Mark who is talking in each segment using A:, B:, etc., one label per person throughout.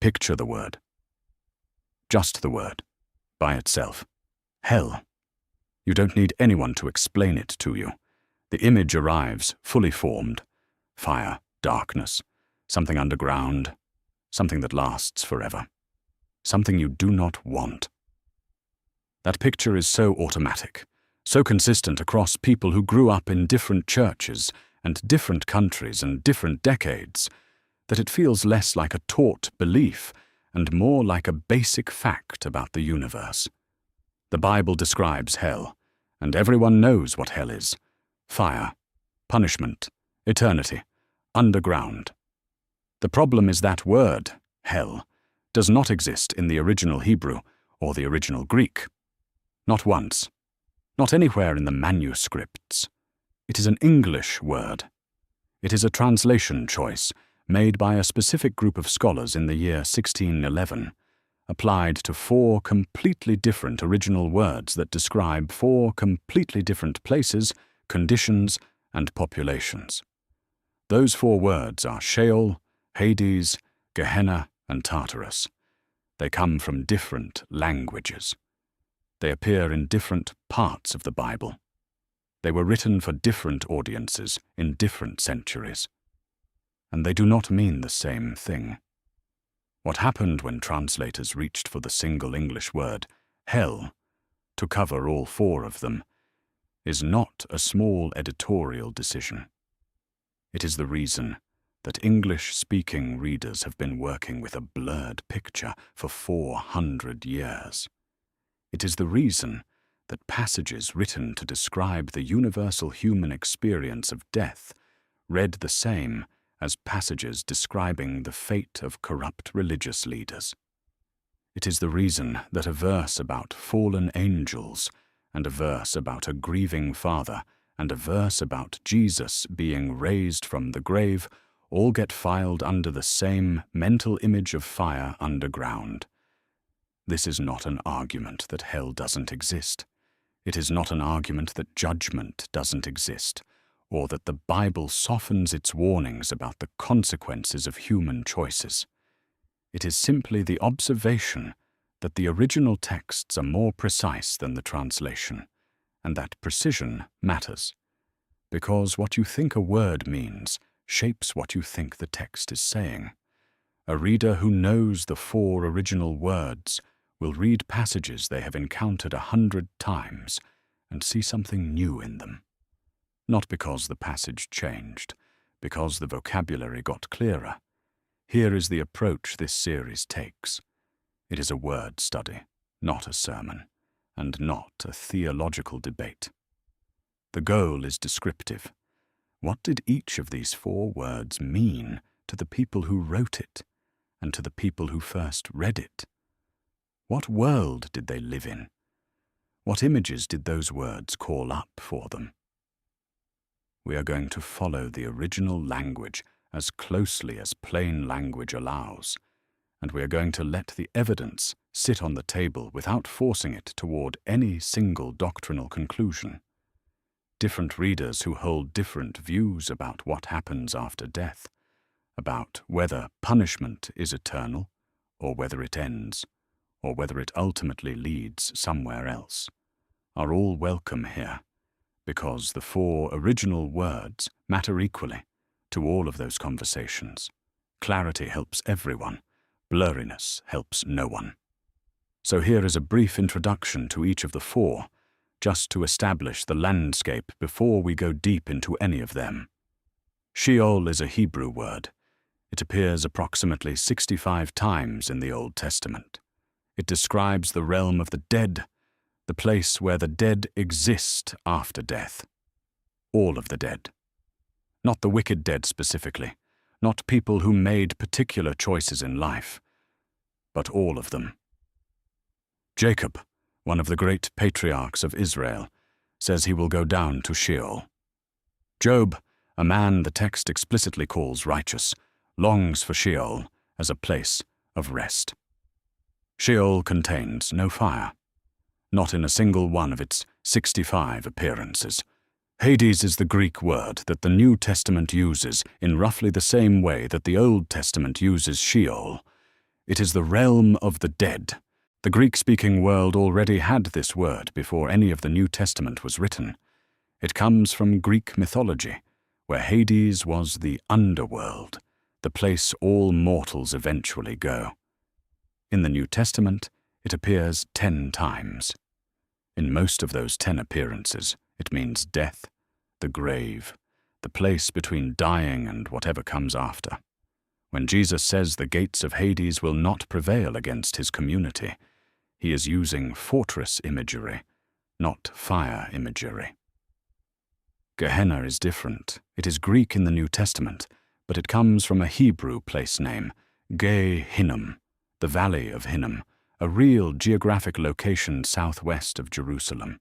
A: Picture the word. Just the word, by itself. Hell. You don't need anyone to explain it to you. The image arrives fully formed. Fire, darkness, something underground, something that lasts forever. Something you do not want. That picture is so automatic, so consistent across people who grew up in different churches and different countries and different decades, that it feels less like a taught belief and more like a basic fact about the universe. The Bible describes hell, and everyone knows what hell is. Fire, punishment, eternity, underground. The problem is that word, hell, does not exist in the original Hebrew or the original Greek. Not once. Not anywhere in the manuscripts. It is an English word. It is a translation choice made by a specific group of scholars in the year 1611, applied to 4 completely different original words that describe 4 completely different places, conditions, and populations. Those 4 words are Sheol, Hades, Gehenna, and Tartarus. They come from different languages. They appear in different parts of the Bible. They were written for different audiences in different centuries. And they do not mean the same thing. What happened when translators reached for the single English word, hell, to cover all 4 of them, is not a small editorial decision. It is the reason that English-speaking readers have been working with a blurred picture for 400 years. It is the reason that passages written to describe the universal human experience of death read the same as passages describing the fate of corrupt religious leaders. It is the reason that a verse about fallen angels, and a verse about a grieving father, and a verse about Jesus being raised from the grave all get filed under the same mental image of fire underground. This is not an argument that hell doesn't exist. It is not an argument that judgment doesn't exist, or that the Bible softens its warnings about the consequences of human choices. It is simply the observation that the original texts are more precise than the translation, and that precision matters, because what you think a word means shapes what you think the text is saying. A reader who knows the 4 original words will read passages they have encountered 100 times and see something new in them. Not because the passage changed, because the vocabulary got clearer. Here is the approach this series takes. It is a word study, not a sermon, and not a theological debate. The goal is descriptive. What did each of these 4 words mean to the people who wrote it, and to the people who first read it? What world did they live in? What images did those words call up for them? We are going to follow the original language as closely as plain language allows, and we are going to let the evidence sit on the table without forcing it toward any single doctrinal conclusion. Different readers who hold different views about what happens after death, about whether punishment is eternal, or whether it ends, or whether it ultimately leads somewhere else, are all welcome here, because the 4 original words matter equally to all of those conversations. Clarity helps everyone. Blurriness helps no one. So here is a brief introduction to each of the 4, just to establish the landscape before we go deep into any of them. Sheol is a Hebrew word. It appears approximately 65 times in the Old Testament. It describes the realm of the dead, the place where the dead exist after death. All of the dead. Not the wicked dead specifically, not people who made particular choices in life, but all of them. Jacob, one of the great patriarchs of Israel, says he will go down to Sheol. Job, a man the text explicitly calls righteous, longs for Sheol as a place of rest. Sheol contains no fire, not in a single one of its 65 appearances. Hades is the Greek word that the New Testament uses in roughly the same way that the Old Testament uses Sheol. It is the realm of the dead. The Greek-speaking world already had this word before any of the New Testament was written. It comes from Greek mythology, where Hades was the underworld, the place all mortals eventually go. In the New Testament, it appears 10 times. In most of those 10 appearances, it means death, the grave, the place between dying and whatever comes after. When Jesus says the gates of Hades will not prevail against his community, he is using fortress imagery, not fire imagery. Gehenna is different. It is Greek in the New Testament, but it comes from a Hebrew place name, Ge-Hinnom, the Valley of Hinnom, a real geographic location southwest of Jerusalem.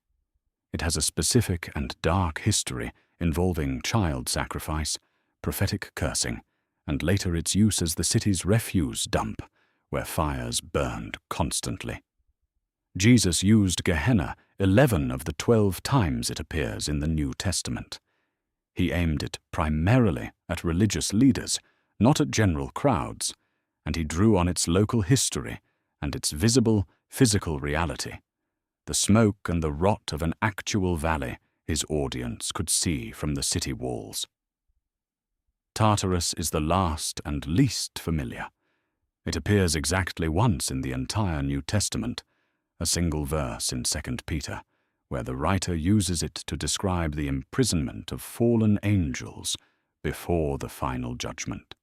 A: It has a specific and dark history involving child sacrifice, prophetic cursing, and later its use as the city's refuse dump, where fires burned constantly. Jesus used Gehenna 11 of the 12 times it appears in the New Testament. He aimed it primarily at religious leaders, not at general crowds, and he drew on its local history and its visible, physical reality, the smoke and the rot of an actual valley his audience could see from the city walls. Tartarus is the last and least familiar. It appears exactly once in the entire New Testament, a single verse in 2 Peter, where the writer uses it to describe the imprisonment of fallen angels before the final judgment.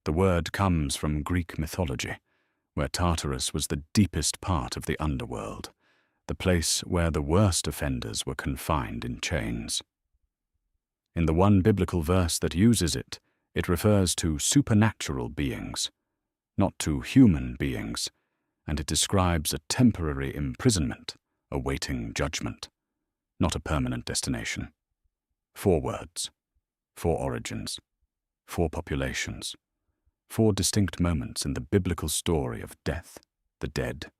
A: The word comes from Greek mythology, where Tartarus was the deepest part of the underworld, the place where the worst offenders were confined in chains. In the one biblical verse that uses it, it refers to supernatural beings, not to human beings, and it describes a temporary imprisonment awaiting judgment, not a permanent destination. 4 words, 4 origins, 4 populations, 4 distinct moments in the biblical story of death, the dead,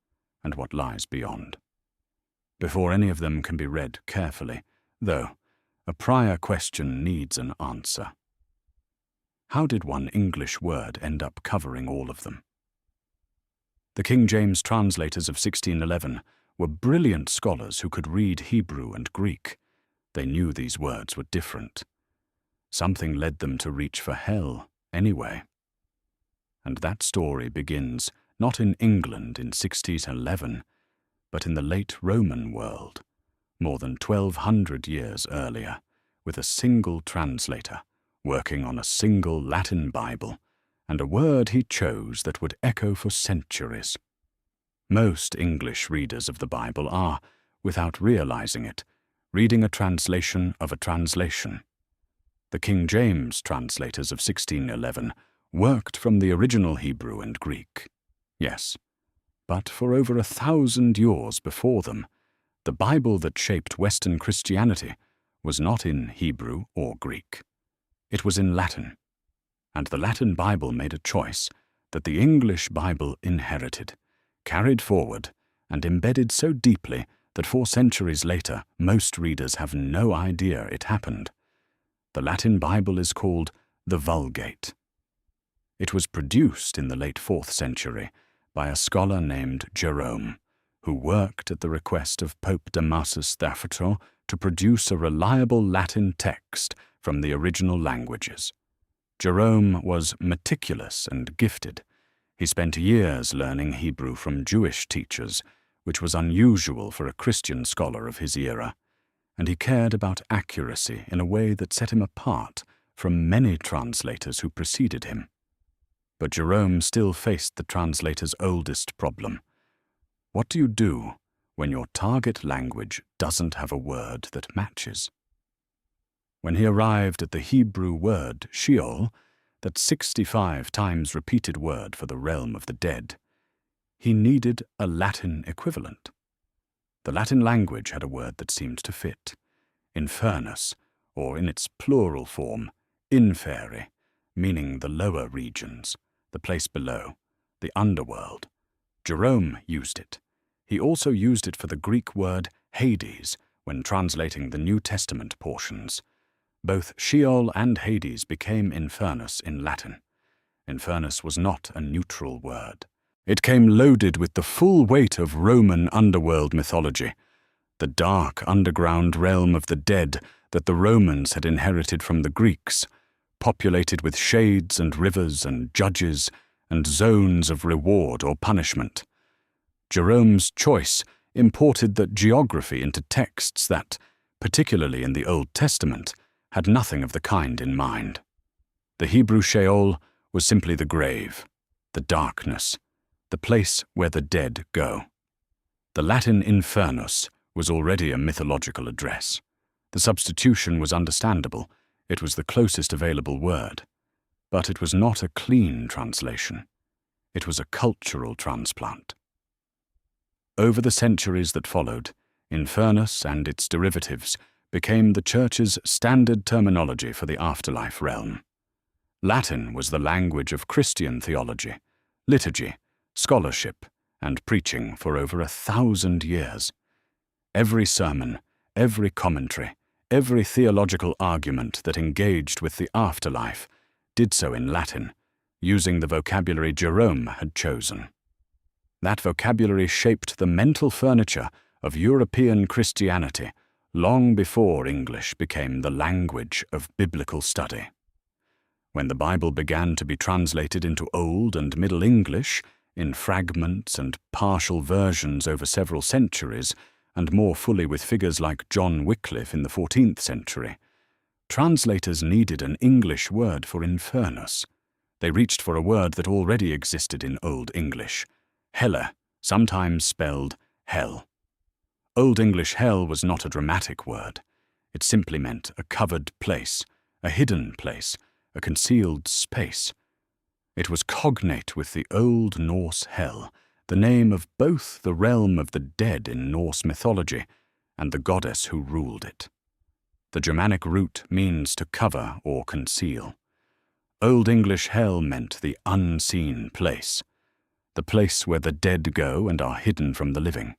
A: and what lies beyond. Before any of them can be read carefully, though, a prior question needs an answer. How did one English word end up covering all of them? The King James translators of 1611 were brilliant scholars who could read Hebrew and Greek. They knew these words were different. Something led them to reach for hell anyway. And that story begins not in England in 1611, but in the late Roman world, more than 1,200 years earlier, with a single translator working on a single Latin Bible, and a word he chose that would echo for centuries. Most English readers of the Bible are, without realizing it, reading a translation of a translation. The King James translators of 1611 worked from the original Hebrew and Greek. Yes, but for over 1,000 years before them, the Bible that shaped Western Christianity was not in Hebrew or Greek. It was in Latin, and the Latin Bible made a choice that the English Bible inherited, carried forward, and embedded so deeply that 4 centuries later most readers have no idea it happened. The Latin Bible is called the Vulgate. It was produced in the late 4th century by a scholar named Jerome, who worked at the request of Pope Damasus III to produce a reliable Latin text from the original languages. Jerome was meticulous and gifted. He spent years learning Hebrew from Jewish teachers, which was unusual for a Christian scholar of his era, and he cared about accuracy in a way that set him apart from many translators who preceded him. But Jerome still faced the translator's oldest problem. What do you do when your target language doesn't have a word that matches? When he arrived at the Hebrew word Sheol, that 65 times repeated word for the realm of the dead, he needed a Latin equivalent. The Latin language had a word that seemed to fit: infernus, or in its plural form, inferi, meaning the lower regions, the place below, the underworld. Jerome used it. He also used it for the Greek word Hades when translating the New Testament portions. Both Sheol and Hades became infernus in Latin. Infernus was not a neutral word. It came loaded with the full weight of Roman underworld mythology, the dark underground realm of the dead that the Romans had inherited from the Greeks, populated with shades and rivers and judges and zones of reward or punishment. Jerome's choice imported that geography into texts that, particularly in the Old Testament, had nothing of the kind in mind. The Hebrew Sheol was simply the grave, the darkness, the place where the dead go. The Latin infernus was already a mythological address. The substitution was understandable. It was the closest available word. But it was not a clean translation. It was a cultural transplant. Over the centuries that followed, infernus and its derivatives became the Church's standard terminology for the afterlife realm. Latin was the language of Christian theology, liturgy, scholarship, and preaching for over 1,000 years. Every sermon, every commentary, every theological argument that engaged with the afterlife did so in Latin, using the vocabulary Jerome had chosen. That vocabulary shaped the mental furniture of European Christianity long before English became the language of biblical study. When the Bible began to be translated into Old and Middle English, in fragments and partial versions over several centuries, and more fully with figures like John Wycliffe in the 14th century, translators needed an English word for infernus. They reached for a word that already existed in Old English, helle, sometimes spelled hell. Old English hell was not a dramatic word. It simply meant a covered place, a hidden place, a concealed space. It was cognate with the Old Norse hell, the name of both the realm of the dead in Norse mythology and the goddess who ruled it. The Germanic root means to cover or conceal. Old English hell meant the unseen place, the place where the dead go and are hidden from the living.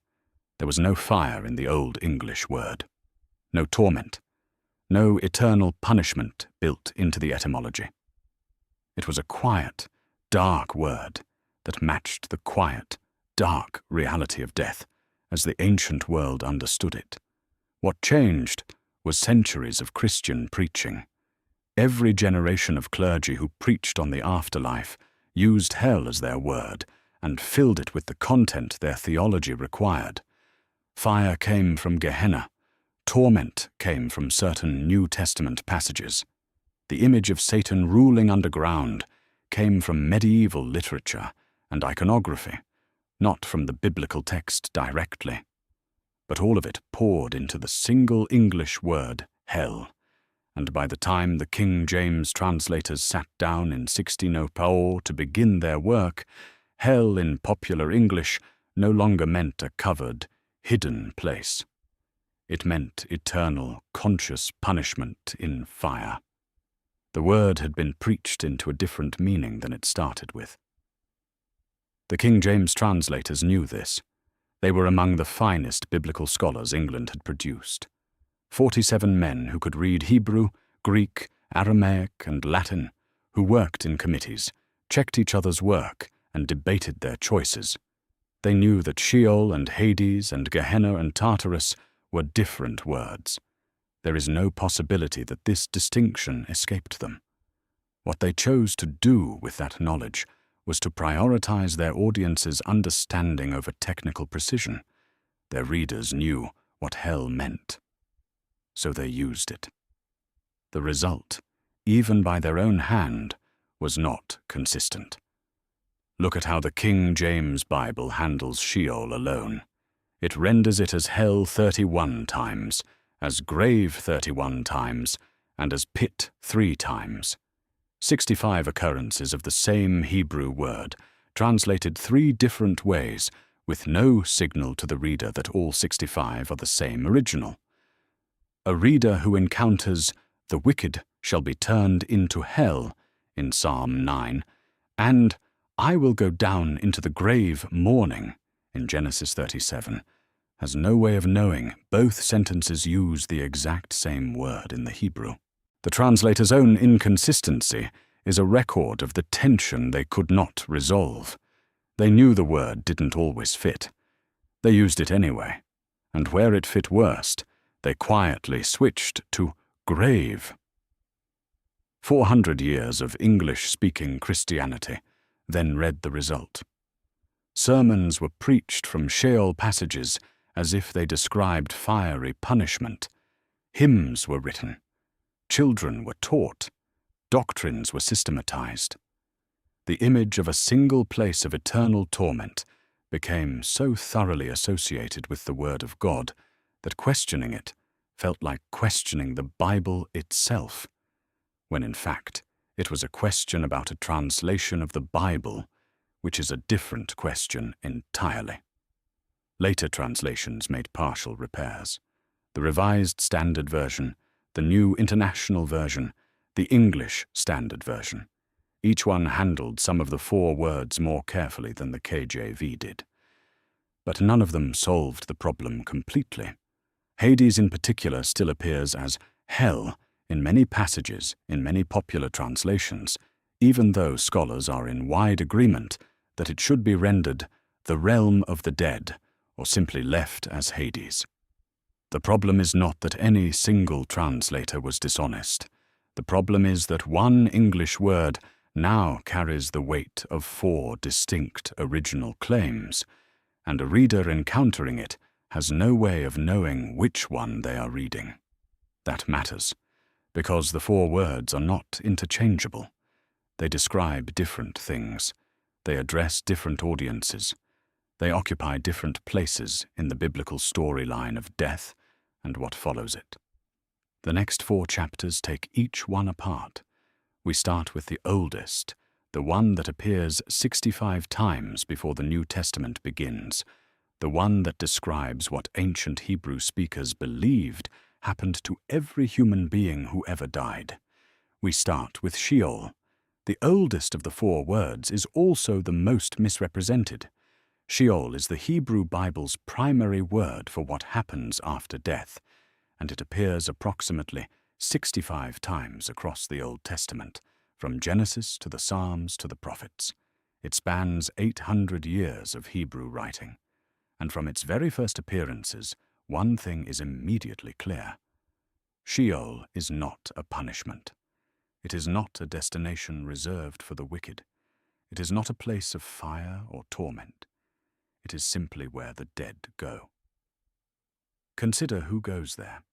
A: There was no fire in the Old English word, no torment, no eternal punishment built into the etymology. It was a quiet, dark word that matched the quiet, dark reality of death as the ancient world understood it. What changed was centuries of Christian preaching. Every generation of clergy who preached on the afterlife used hell as their word and filled it with the content their theology required. Fire came from Gehenna. Torment came from certain New Testament passages. The image of Satan ruling underground came from medieval literature and iconography, not from the biblical text directly. But all of it poured into the single English word, hell, and by the time the King James translators sat down in 1604 to begin their work, hell in popular English no longer meant a covered, hidden place. It meant eternal, conscious punishment in fire. The word had been preached into a different meaning than it started with. The King James translators knew this. They were among the finest biblical scholars England had produced. 47 men who could read Hebrew, Greek, Aramaic, and Latin, who worked in committees, checked each other's work, and debated their choices. They knew that Sheol and Hades and Gehenna and Tartarus were different words. There is no possibility that this distinction escaped them. What they chose to do with that knowledge was to prioritize their audience's understanding over technical precision. Their readers knew what hell meant, so they used it. The result, even by their own hand, was not consistent. Look at how the King James Bible handles Sheol alone. It renders it as hell 31 times, as grave 31 times, and as pit 3 times. 65 occurrences of the same Hebrew word, translated 3 different ways, with no signal to the reader that all 65 are the same original. A reader who encounters "the wicked shall be turned into hell" in Psalm 9, and "I will go down into the grave mourning" in Genesis 37, has no way of knowing both sentences use the exact same word in the Hebrew. The translator's own inconsistency is a record of the tension they could not resolve. They knew the word didn't always fit. They used it anyway, and where it fit worst, they quietly switched to grave. 400 years of English-speaking Christianity then read the result. Sermons were preached from Sheol passages as if they described fiery punishment. Hymns were written. Children were taught. Doctrines were systematized. The image of a single place of eternal torment became so thoroughly associated with the Word of God that questioning it felt like questioning the Bible itself, when in fact it was a question about a translation of the Bible, which is a different question entirely. Later translations made partial repairs. The Revised Standard Version, the New International Version, the English Standard Version. Each one handled some of the 4 words more carefully than the KJV did. But none of them solved the problem completely. Hades in particular still appears as hell in many passages in many popular translations, even though scholars are in wide agreement that it should be rendered the realm of the dead, or simply left as Hades. The problem is not that any single translator was dishonest. The problem is that one English word now carries the weight of 4 distinct original claims, and a reader encountering it has no way of knowing which one they are reading. That matters, because the 4 words are not interchangeable. They describe different things. They address different audiences. They occupy different places in the biblical storyline of death and what follows it. The next 4 chapters take each one apart. We start with the oldest, the one that appears 65 times before the New Testament begins, the one that describes what ancient Hebrew speakers believed happened to every human being who ever died. We start with Sheol. The oldest of the 4 words is also the most misrepresented. Sheol is the Hebrew Bible's primary word for what happens after death, and it appears approximately 65 times across the Old Testament, from Genesis to the Psalms to the Prophets. It spans 800 years of Hebrew writing, and from its very first appearances, one thing is immediately clear. Sheol is not a punishment. It is not a destination reserved for the wicked. It is not a place of fire or torment. It is simply where the dead go. Consider who goes there.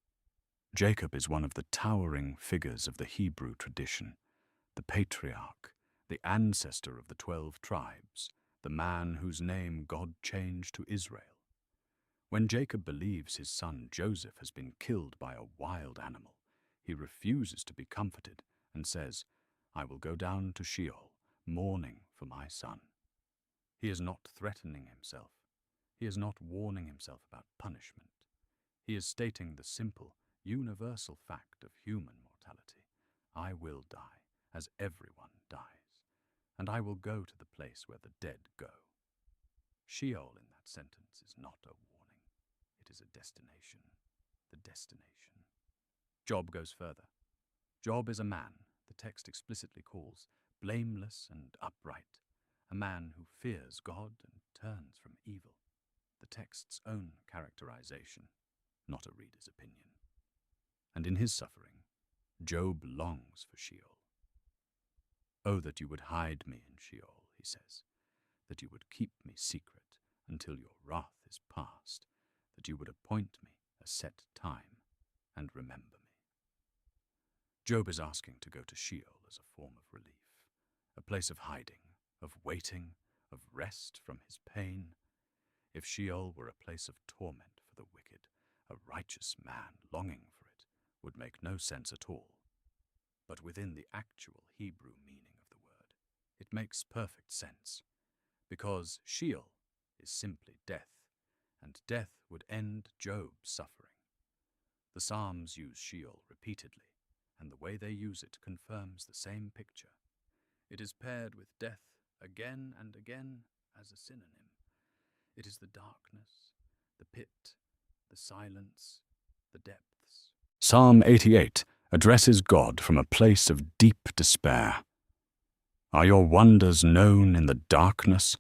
A: Jacob is one of the towering figures of the Hebrew tradition, the patriarch, the ancestor of the 12 tribes, the man whose name God changed to Israel. When Jacob believes his son Joseph has been killed by a wild animal, he refuses to be comforted and says, "I will go down to Sheol, mourning for my son." He is not threatening himself. He is not warning himself about punishment. He is stating the simple, universal fact of human mortality. I will die, as everyone dies, and I will go to the place where the dead go. Sheol in that sentence is not a warning. It is a destination. The destination. Job goes further. Job is a man the text explicitly calls blameless and upright, a man who fears God and turns from evil. The text's own characterization, not a reader's opinion. And in his suffering, Job longs for Sheol. "Oh, that you would hide me in Sheol," he says, "that you would keep me secret until your wrath is past, that you would appoint me a set time and remember me." Job is asking to go to Sheol as a form of relief, a place of hiding, of waiting, of rest from his pain. If Sheol were a place of torment for the wicked, a righteous man longing for it would make no sense at all. But within the actual Hebrew meaning of the word, it makes perfect sense, because Sheol is simply death, and death would end Job's suffering. The Psalms use Sheol repeatedly, and the way they use it confirms the same picture. It is paired with death again and again as a synonym. It is the darkness, the pit, the silence, the depths. Psalm 88 addresses God from a place of deep despair. Are your wonders known in the darkness,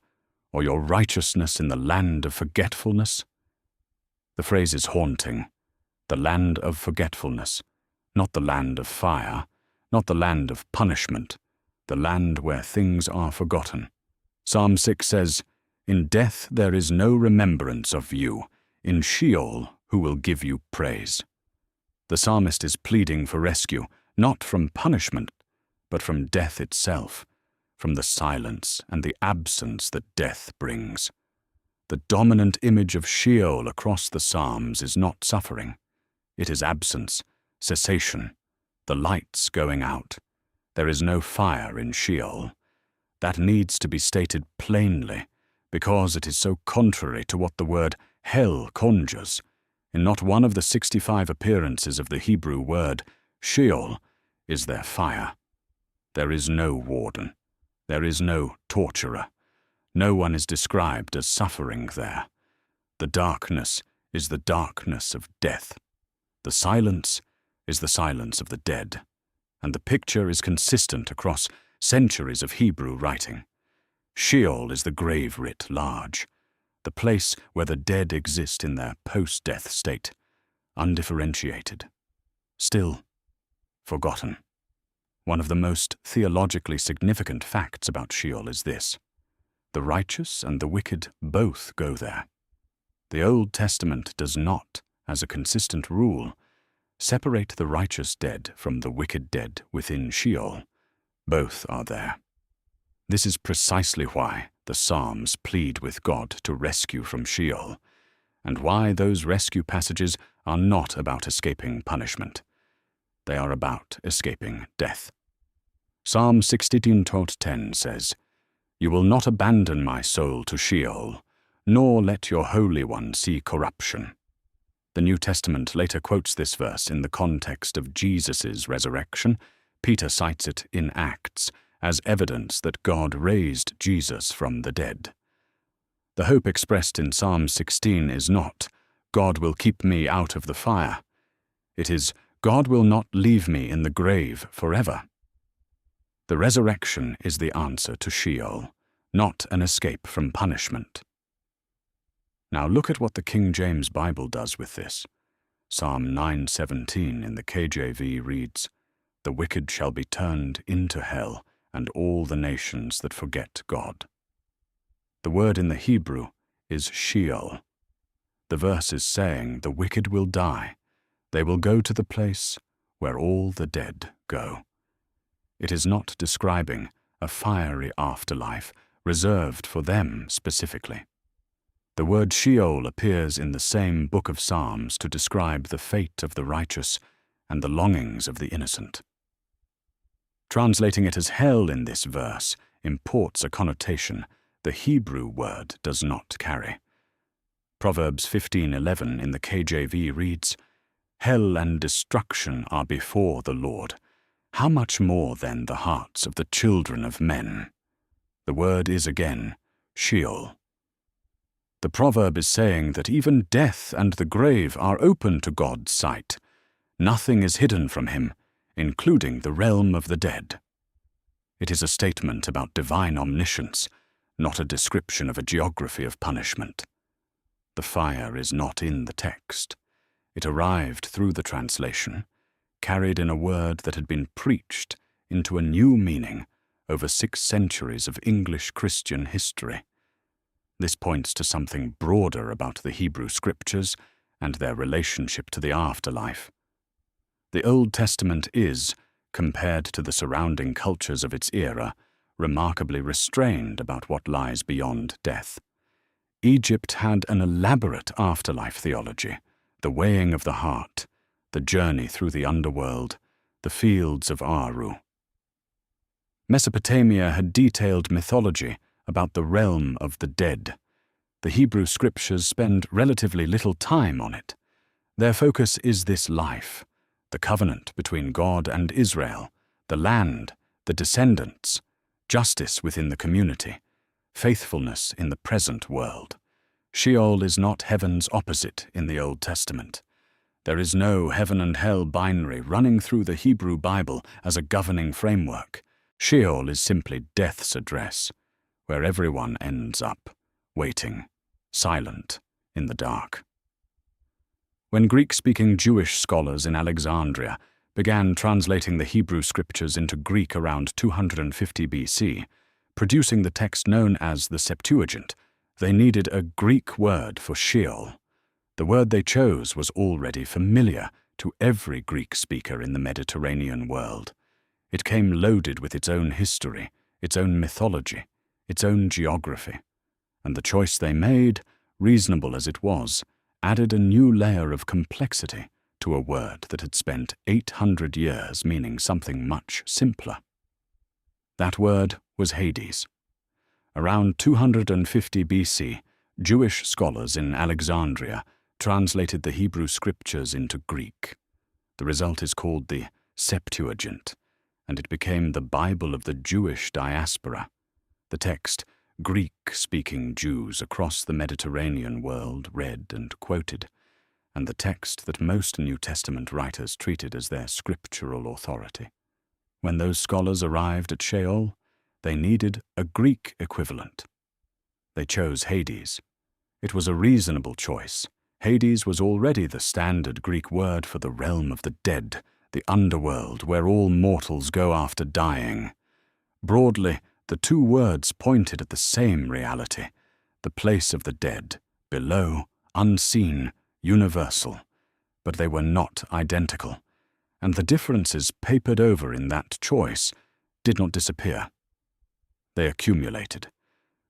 A: or your righteousness in the land of forgetfulness? The phrase is haunting. The land of forgetfulness, not the land of fire, not the land of punishment, the land where things are forgotten. Psalm 6 says, "In death there is no remembrance of you, in Sheol who will give you praise." The psalmist is pleading for rescue, not from punishment, but from death itself, from the silence and the absence that death brings. The dominant image of Sheol across the Psalms is not suffering. It is absence, cessation, the lights going out. There is no fire in Sheol. That needs to be stated plainly, because it is so contrary to what the word hell conjures. In not one of the 65 appearances of the Hebrew word, Sheol, is there fire. There is no warden. There is no torturer. No one is described as suffering there. The darkness is the darkness of death. The silence is the silence of the dead, and the picture is consistent across centuries of Hebrew writing. Sheol is the grave writ large, the place where the dead exist in their post-death state, undifferentiated, still forgotten. One of the most theologically significant facts about Sheol is this: the righteous and the wicked both go there. The Old Testament does not, as a consistent rule, separate the righteous dead from the wicked dead within Sheol. Both are there. This is precisely why the Psalms plead with God to rescue from Sheol, and why those rescue passages are not about escaping punishment. They are about escaping death. Psalm 16:10 says, "You will not abandon my soul to Sheol, nor let your Holy One see corruption." The New Testament later quotes this verse in the context of Jesus' resurrection. Peter cites it in Acts as evidence that God raised Jesus from the dead. The hope expressed in Psalm 16 is not, "God will keep me out of the fire." It is, "God will not leave me in the grave forever." The resurrection is the answer to Sheol, not an escape from punishment. Now look at what the King James Bible does with this. Psalm 9:17 in the KJV reads, "The wicked shall be turned into hell, and all the nations that forget God." The word in the Hebrew is Sheol. The verse is saying the wicked will die. They will go to the place where all the dead go. It is not describing a fiery afterlife reserved for them specifically. The word Sheol appears in the same book of Psalms to describe the fate of the righteous and the longings of the innocent. Translating it as hell in this verse imports a connotation the Hebrew word does not carry. Proverbs 15:11 in the KJV reads, "Hell and destruction are before the Lord. How much more then the hearts of the children of men?" The word is again Sheol. The proverb is saying that even death and the grave are open to God's sight. Nothing is hidden from him, including the realm of the dead. It is a statement about divine omniscience, not a description of a geography of punishment. The fire is not in the text. It arrived through the translation, carried in a word that had been preached into a new meaning over 6 centuries of English Christian history. This points to something broader about the Hebrew Scriptures and their relationship to the afterlife. The Old Testament is, compared to the surrounding cultures of its era, remarkably restrained about what lies beyond death. Egypt had an elaborate afterlife theology, the weighing of the heart, the journey through the underworld, the fields of Aru. Mesopotamia had detailed mythology about the realm of the dead. The Hebrew Scriptures spend relatively little time on it. Their focus is this life, the covenant between God and Israel, the land, the descendants, justice within the community, faithfulness in the present world. Sheol is not heaven's opposite in the Old Testament. There is no heaven and hell binary running through the Hebrew Bible as a governing framework. Sheol is simply death's address, where everyone ends up, waiting, silent, in the dark. When Greek-speaking Jewish scholars in Alexandria began translating the Hebrew scriptures into Greek around 250 BC, producing the text known as the Septuagint, they needed a Greek word for Sheol. The word they chose was already familiar to every Greek speaker in the Mediterranean world. It came loaded with its own history, its own mythology, its own geography. And the choice they made, reasonable as it was, added a new layer of complexity to a word that had spent 800 years meaning something much simpler. That word was Hades. Around 250 BC, Jewish scholars in Alexandria translated the Hebrew scriptures into Greek. The result is called the Septuagint, and it became the Bible of the Jewish diaspora. The text Greek-speaking Jews across the Mediterranean world read and quoted, and the text that most New Testament writers treated as their scriptural authority. When those scholars arrived at Sheol, they needed a Greek equivalent. They chose Hades. It was a reasonable choice. Hades was already the standard Greek word for the realm of the dead, the underworld where all mortals go after dying. Broadly, the two words pointed at the same reality, the place of the dead, below, unseen, universal. But they were not identical, and the differences papered over in that choice did not disappear. They accumulated.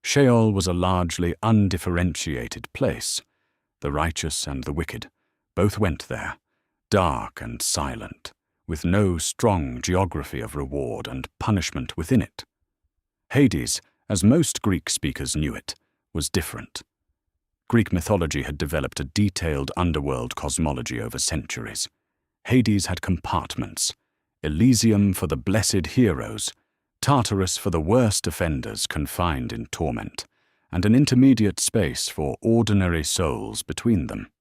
A: Sheol was a largely undifferentiated place. The righteous and the wicked both went there, dark and silent, with no strong geography of reward and punishment within it. Hades, as most Greek speakers knew it, was different. Greek mythology had developed a detailed underworld cosmology over centuries. Hades had compartments: Elysium for the blessed heroes, Tartarus for the worst offenders confined in torment, and an intermediate space for ordinary souls between them.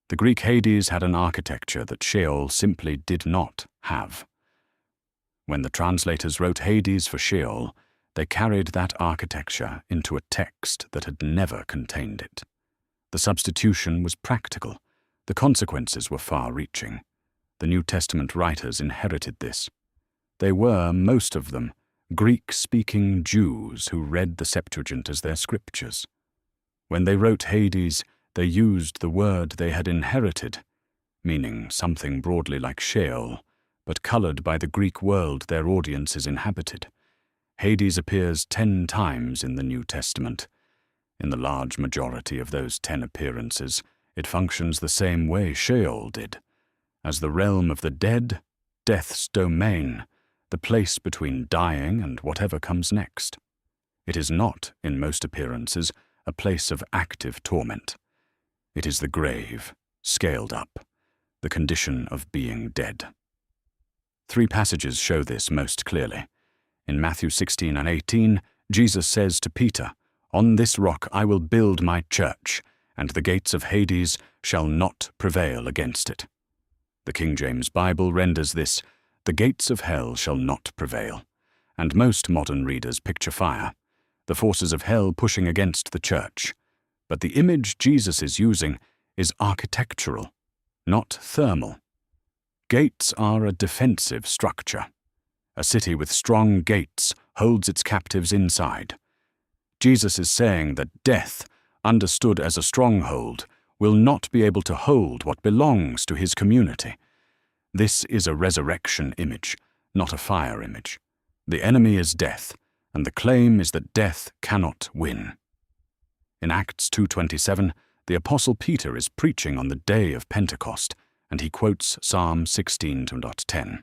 A: The Greek Hades had an architecture that Sheol simply did not have. When the translators wrote Hades for Sheol, they carried that architecture into a text that had never contained it. The substitution was practical. The consequences were far-reaching. The New Testament writers inherited this. They were, most of them, Greek-speaking Jews who read the Septuagint as their scriptures. When they wrote Hades, they used the word they had inherited, meaning something broadly like Sheol, but colored by the Greek world their audiences inhabited. Hades appears 10 times in the New Testament. In the large majority of those 10 appearances, it functions the same way Sheol did, as the realm of the dead, death's domain, the place between dying and whatever comes next. It is not, in most appearances, a place of active torment. It is the grave, scaled up, the condition of being dead. 3 passages show this most clearly. In Matthew 16 and 18, Jesus says to Peter, "On this rock I will build my church, and the gates of Hades shall not prevail against it." The King James Bible renders this, "The gates of hell shall not prevail," and most modern readers picture fire, the forces of hell pushing against the church. But the image Jesus is using is architectural, not thermal. Gates are a defensive structure. A city with strong gates holds its captives inside. Jesus is saying that death, understood as a stronghold, will not be able to hold what belongs to his community. This is a resurrection image, not a fire image. The enemy is death, and the claim is that death cannot win. In Acts 2:27, the Apostle Peter is preaching on the day of Pentecost, and he quotes Psalm 16:10.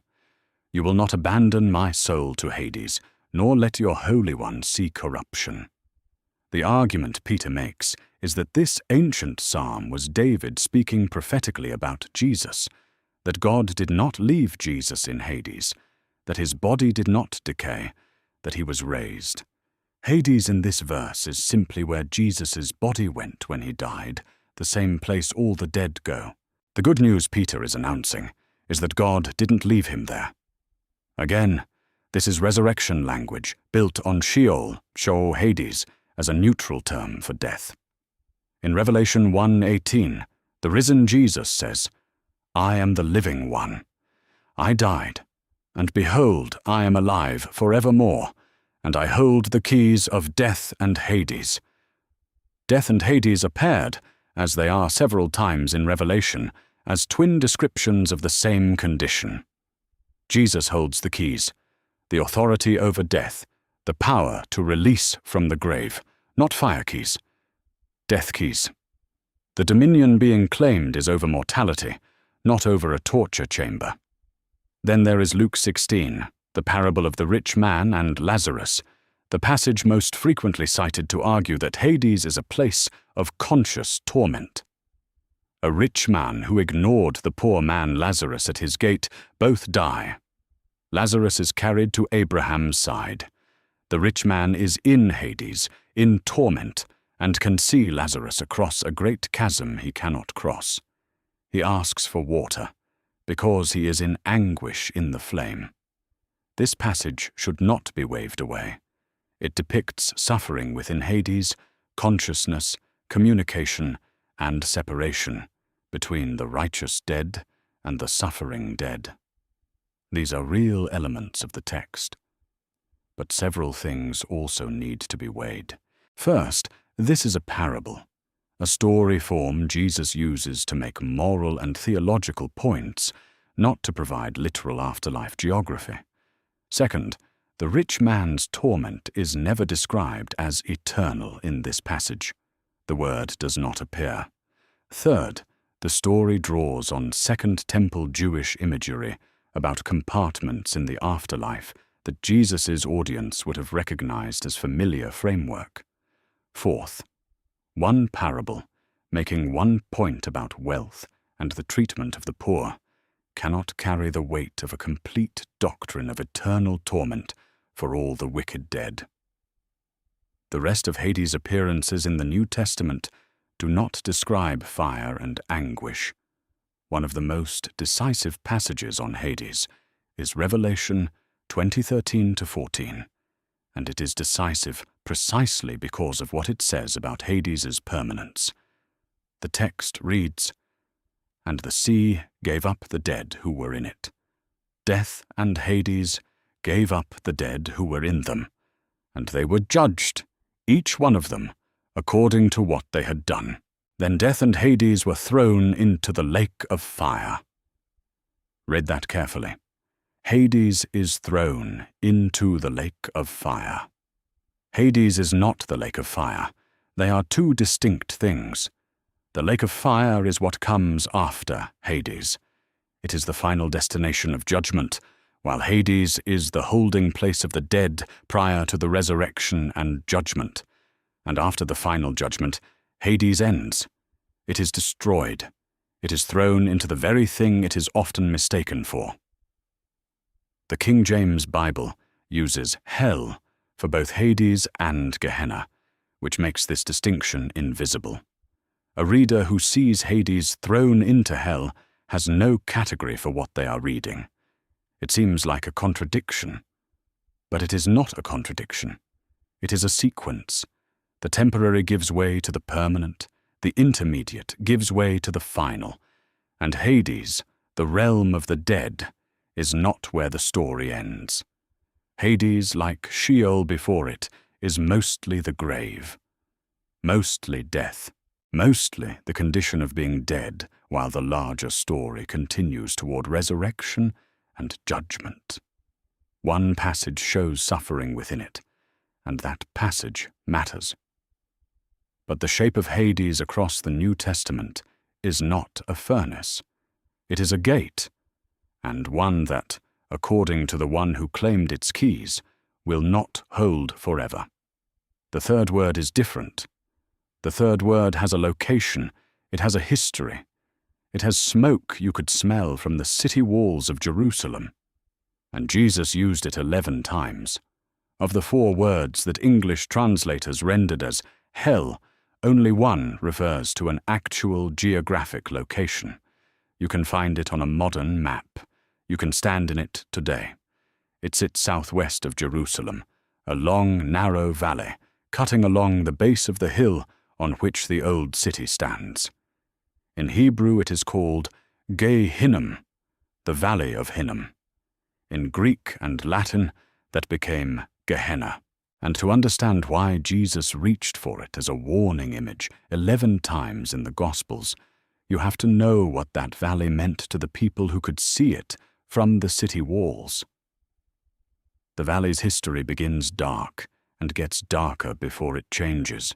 A: "You will not abandon my soul to Hades, nor let your Holy One see corruption." The argument Peter makes is that this ancient psalm was David speaking prophetically about Jesus, that God did not leave Jesus in Hades, that his body did not decay, that he was raised. Hades in this verse is simply where Jesus' body went when he died, the same place all the dead go. The good news Peter is announcing is that God didn't leave him there. Again, This is resurrection language, built on Sheol, Sheol Hades, as a neutral term for death. In Revelation 1:18, the risen Jesus says, "I am the living one. I died, and behold, I am alive forevermore, and I hold the keys of death and Hades." Death and Hades are paired, as they are several times in Revelation, as twin descriptions of the same condition. Jesus holds the keys, the authority over death, the power to release from the grave, not fire keys, death keys. The dominion being claimed is over mortality, not over a torture chamber. Then there is Luke 16, the parable of the rich man and Lazarus, the passage most frequently cited to argue that Hades is a place of conscious torment. A rich man who ignored the poor man Lazarus at his gate both die. Lazarus is carried to Abraham's side. The rich man is in Hades, in torment, and can see Lazarus across a great chasm he cannot cross. He asks for water, because he is in anguish in the flame. This passage should not be waved away. It depicts suffering within Hades, consciousness, communication, and separation between the righteous dead and the suffering dead. These are real elements of the text. But several things also need to be weighed. First, this is a parable, a story form Jesus uses to make moral and theological points, not to provide literal afterlife geography. Second, the rich man's torment is never described as eternal in this passage. The word does not appear. Third, the story draws on Second Temple Jewish imagery about compartments in the afterlife that Jesus' audience would have recognized as familiar framework. Fourth, one parable, making one point about wealth and the treatment of the poor, cannot carry the weight of a complete doctrine of eternal torment for all the wicked dead. The rest of Hades' appearances in the New Testament do not describe fire and anguish. One of the most decisive passages on Hades is Revelation 20:13-14, and it is decisive precisely because of what it says about Hades' permanence. The text reads, "And the sea gave up the dead who were in it. Death and Hades gave up the dead who were in them, and they were judged, each one of them, according to what they had done. Then death and Hades were thrown into the lake of fire." Read that carefully. Hades is thrown into the lake of fire. Hades is not the lake of fire. They are two distinct things. The lake of fire is what comes after Hades. It is the final destination of judgment, while Hades is the holding place of the dead prior to the resurrection and judgment. And after the final judgment, Hades ends. It is destroyed. It is thrown into the very thing it is often mistaken for. The King James Bible uses hell for both Hades and Gehenna, which makes this distinction invisible. A reader who sees Hades thrown into hell has no category for what they are reading. It seems like a contradiction, but it is not a contradiction. It is a sequence. The temporary gives way to the permanent, the intermediate gives way to the final, and Hades, the realm of the dead, is not where the story ends. Hades, like Sheol before it, is mostly the grave, mostly death, mostly the condition of being dead, while the larger story continues toward resurrection and judgment. One passage shows suffering within it, and that passage matters. But the shape of Hades across the New Testament is not a furnace. It is a gate, and one that, according to the one who claimed its keys, will not hold forever. The third word is different. The third word has a location, it has a history. It has smoke you could smell from the city walls of Jerusalem. And Jesus used it 11 times. Of the 4 words that English translators rendered as hell, only one refers to an actual geographic location. You can find it on a modern map. You can stand in it today. It sits southwest of Jerusalem, a long, narrow valley, cutting along the base of the hill on which the old city stands. In Hebrew it is called Hinnom, the Valley of Hinnom. In Greek and Latin, that became Gehenna. And to understand why Jesus reached for it as a warning image 11 times in the Gospels, you have to know what that valley meant to the people who could see it from the city walls. The valley's history begins dark and gets darker before it changes.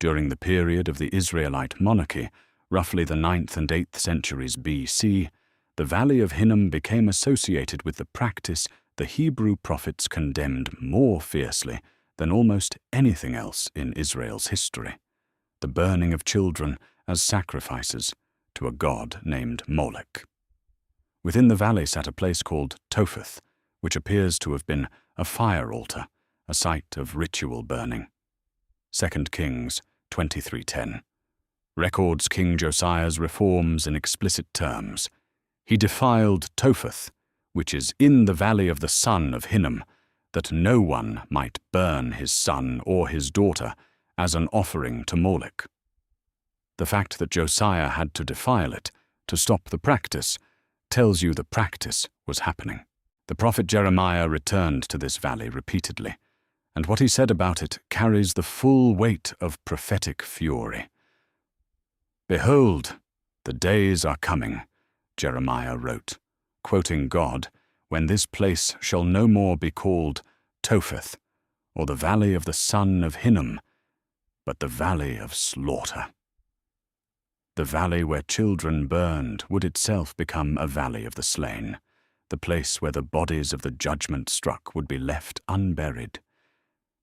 A: During the period of the Israelite monarchy, roughly the 9th and 8th centuries BC, the Valley of Hinnom became associated with the practice the Hebrew prophets condemned more fiercely than almost anything else in Israel's history: the burning of children as sacrifices to a god named Molech. Within the valley sat a place called Topheth, which appears to have been a fire altar, a site of ritual burning. 2 Kings 23:10 records King Josiah's reforms in explicit terms. He defiled Topheth, which is in the valley of the son of Hinnom, that no one might burn his son or his daughter as an offering to Molech. The fact that Josiah had to defile it to stop the practice tells you the practice was happening. The prophet Jeremiah returned to this valley repeatedly, and what he said about it carries the full weight of prophetic fury. "Behold, the days are coming," Jeremiah wrote, quoting God, "when this place shall no more be called Topheth, or the valley of the son of Hinnom, but the valley of slaughter." The valley where children burned would itself become a valley of the slain, the place where the bodies of the judgment struck would be left unburied.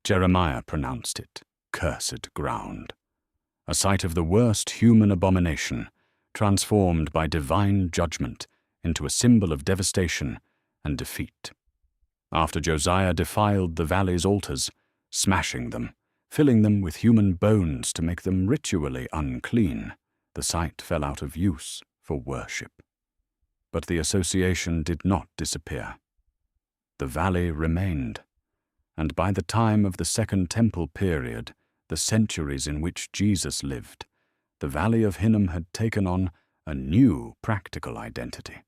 A: Jeremiah pronounced it cursed ground, a site of the worst human abomination, transformed by divine judgment into a symbol of devastation and defeat. After Josiah defiled the valley's altars, smashing them, filling them with human bones to make them ritually unclean, the site fell out of use for worship. But the association did not disappear. The valley remained, and by the time of the Second Temple period, the centuries in which Jesus lived, the Valley of Hinnom had taken on a new practical identity.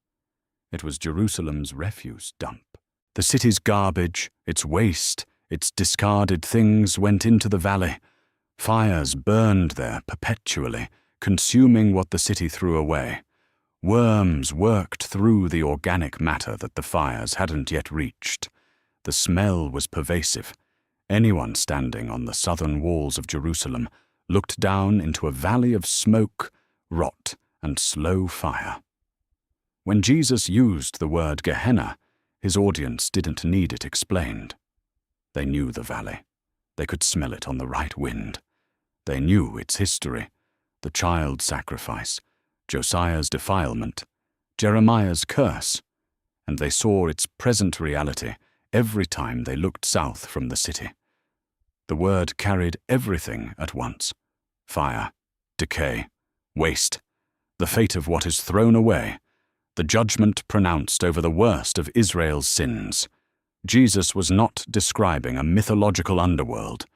A: It was Jerusalem's refuse dump. The city's garbage, its waste, its discarded things went into the valley. Fires burned there perpetually, consuming what the city threw away. Worms worked through the organic matter that the fires hadn't yet reached. The smell was pervasive. Anyone standing on the southern walls of Jerusalem looked down into a valley of smoke, rot, and slow fire. When Jesus used the word Gehenna, his audience didn't need it explained. They knew the valley. They could smell it on the right wind. They knew its history: the child sacrifice, Josiah's defilement, Jeremiah's curse, and they saw its present reality every time they looked south from the city. The word carried everything at once: fire, decay, waste, the fate of what is thrown away, the judgment pronounced over the worst of Israel's sins. Jesus was not describing a mythological underworld.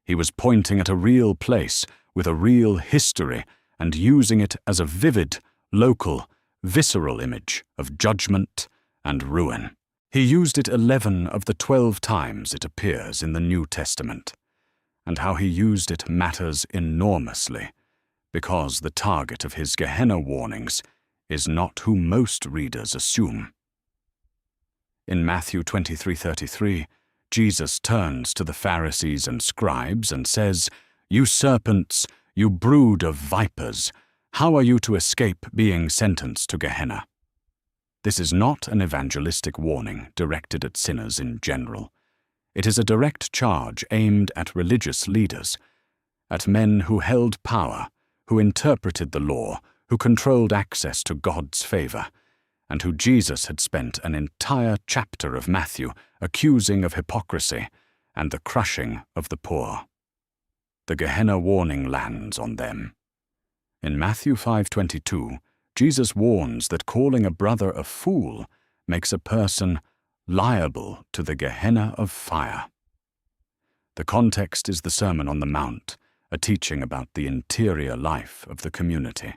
A: He was pointing at a real place with a real history and using it as a vivid, local, visceral image of judgment and ruin. He used it 11 of the 12 times it appears in the New Testament, and how he used it matters enormously, because the target of his Gehenna warnings is not who most readers assume. In Matthew 23:33, Jesus turns to the Pharisees and scribes and says, "You serpents, you brood of vipers, how are you to escape being sentenced to Gehenna?" This is not an evangelistic warning directed at sinners in general. It is a direct charge aimed at religious leaders, at men who held power, who interpreted the law, who controlled access to God's favor, and who Jesus had spent an entire chapter of Matthew accusing of hypocrisy and the crushing of the poor. The Gehenna warning lands on them. In Matthew 5:22, Jesus warns that calling a brother a fool makes a person liable to the Gehenna of fire. The context is the Sermon on the Mount, a teaching about the interior life of the community.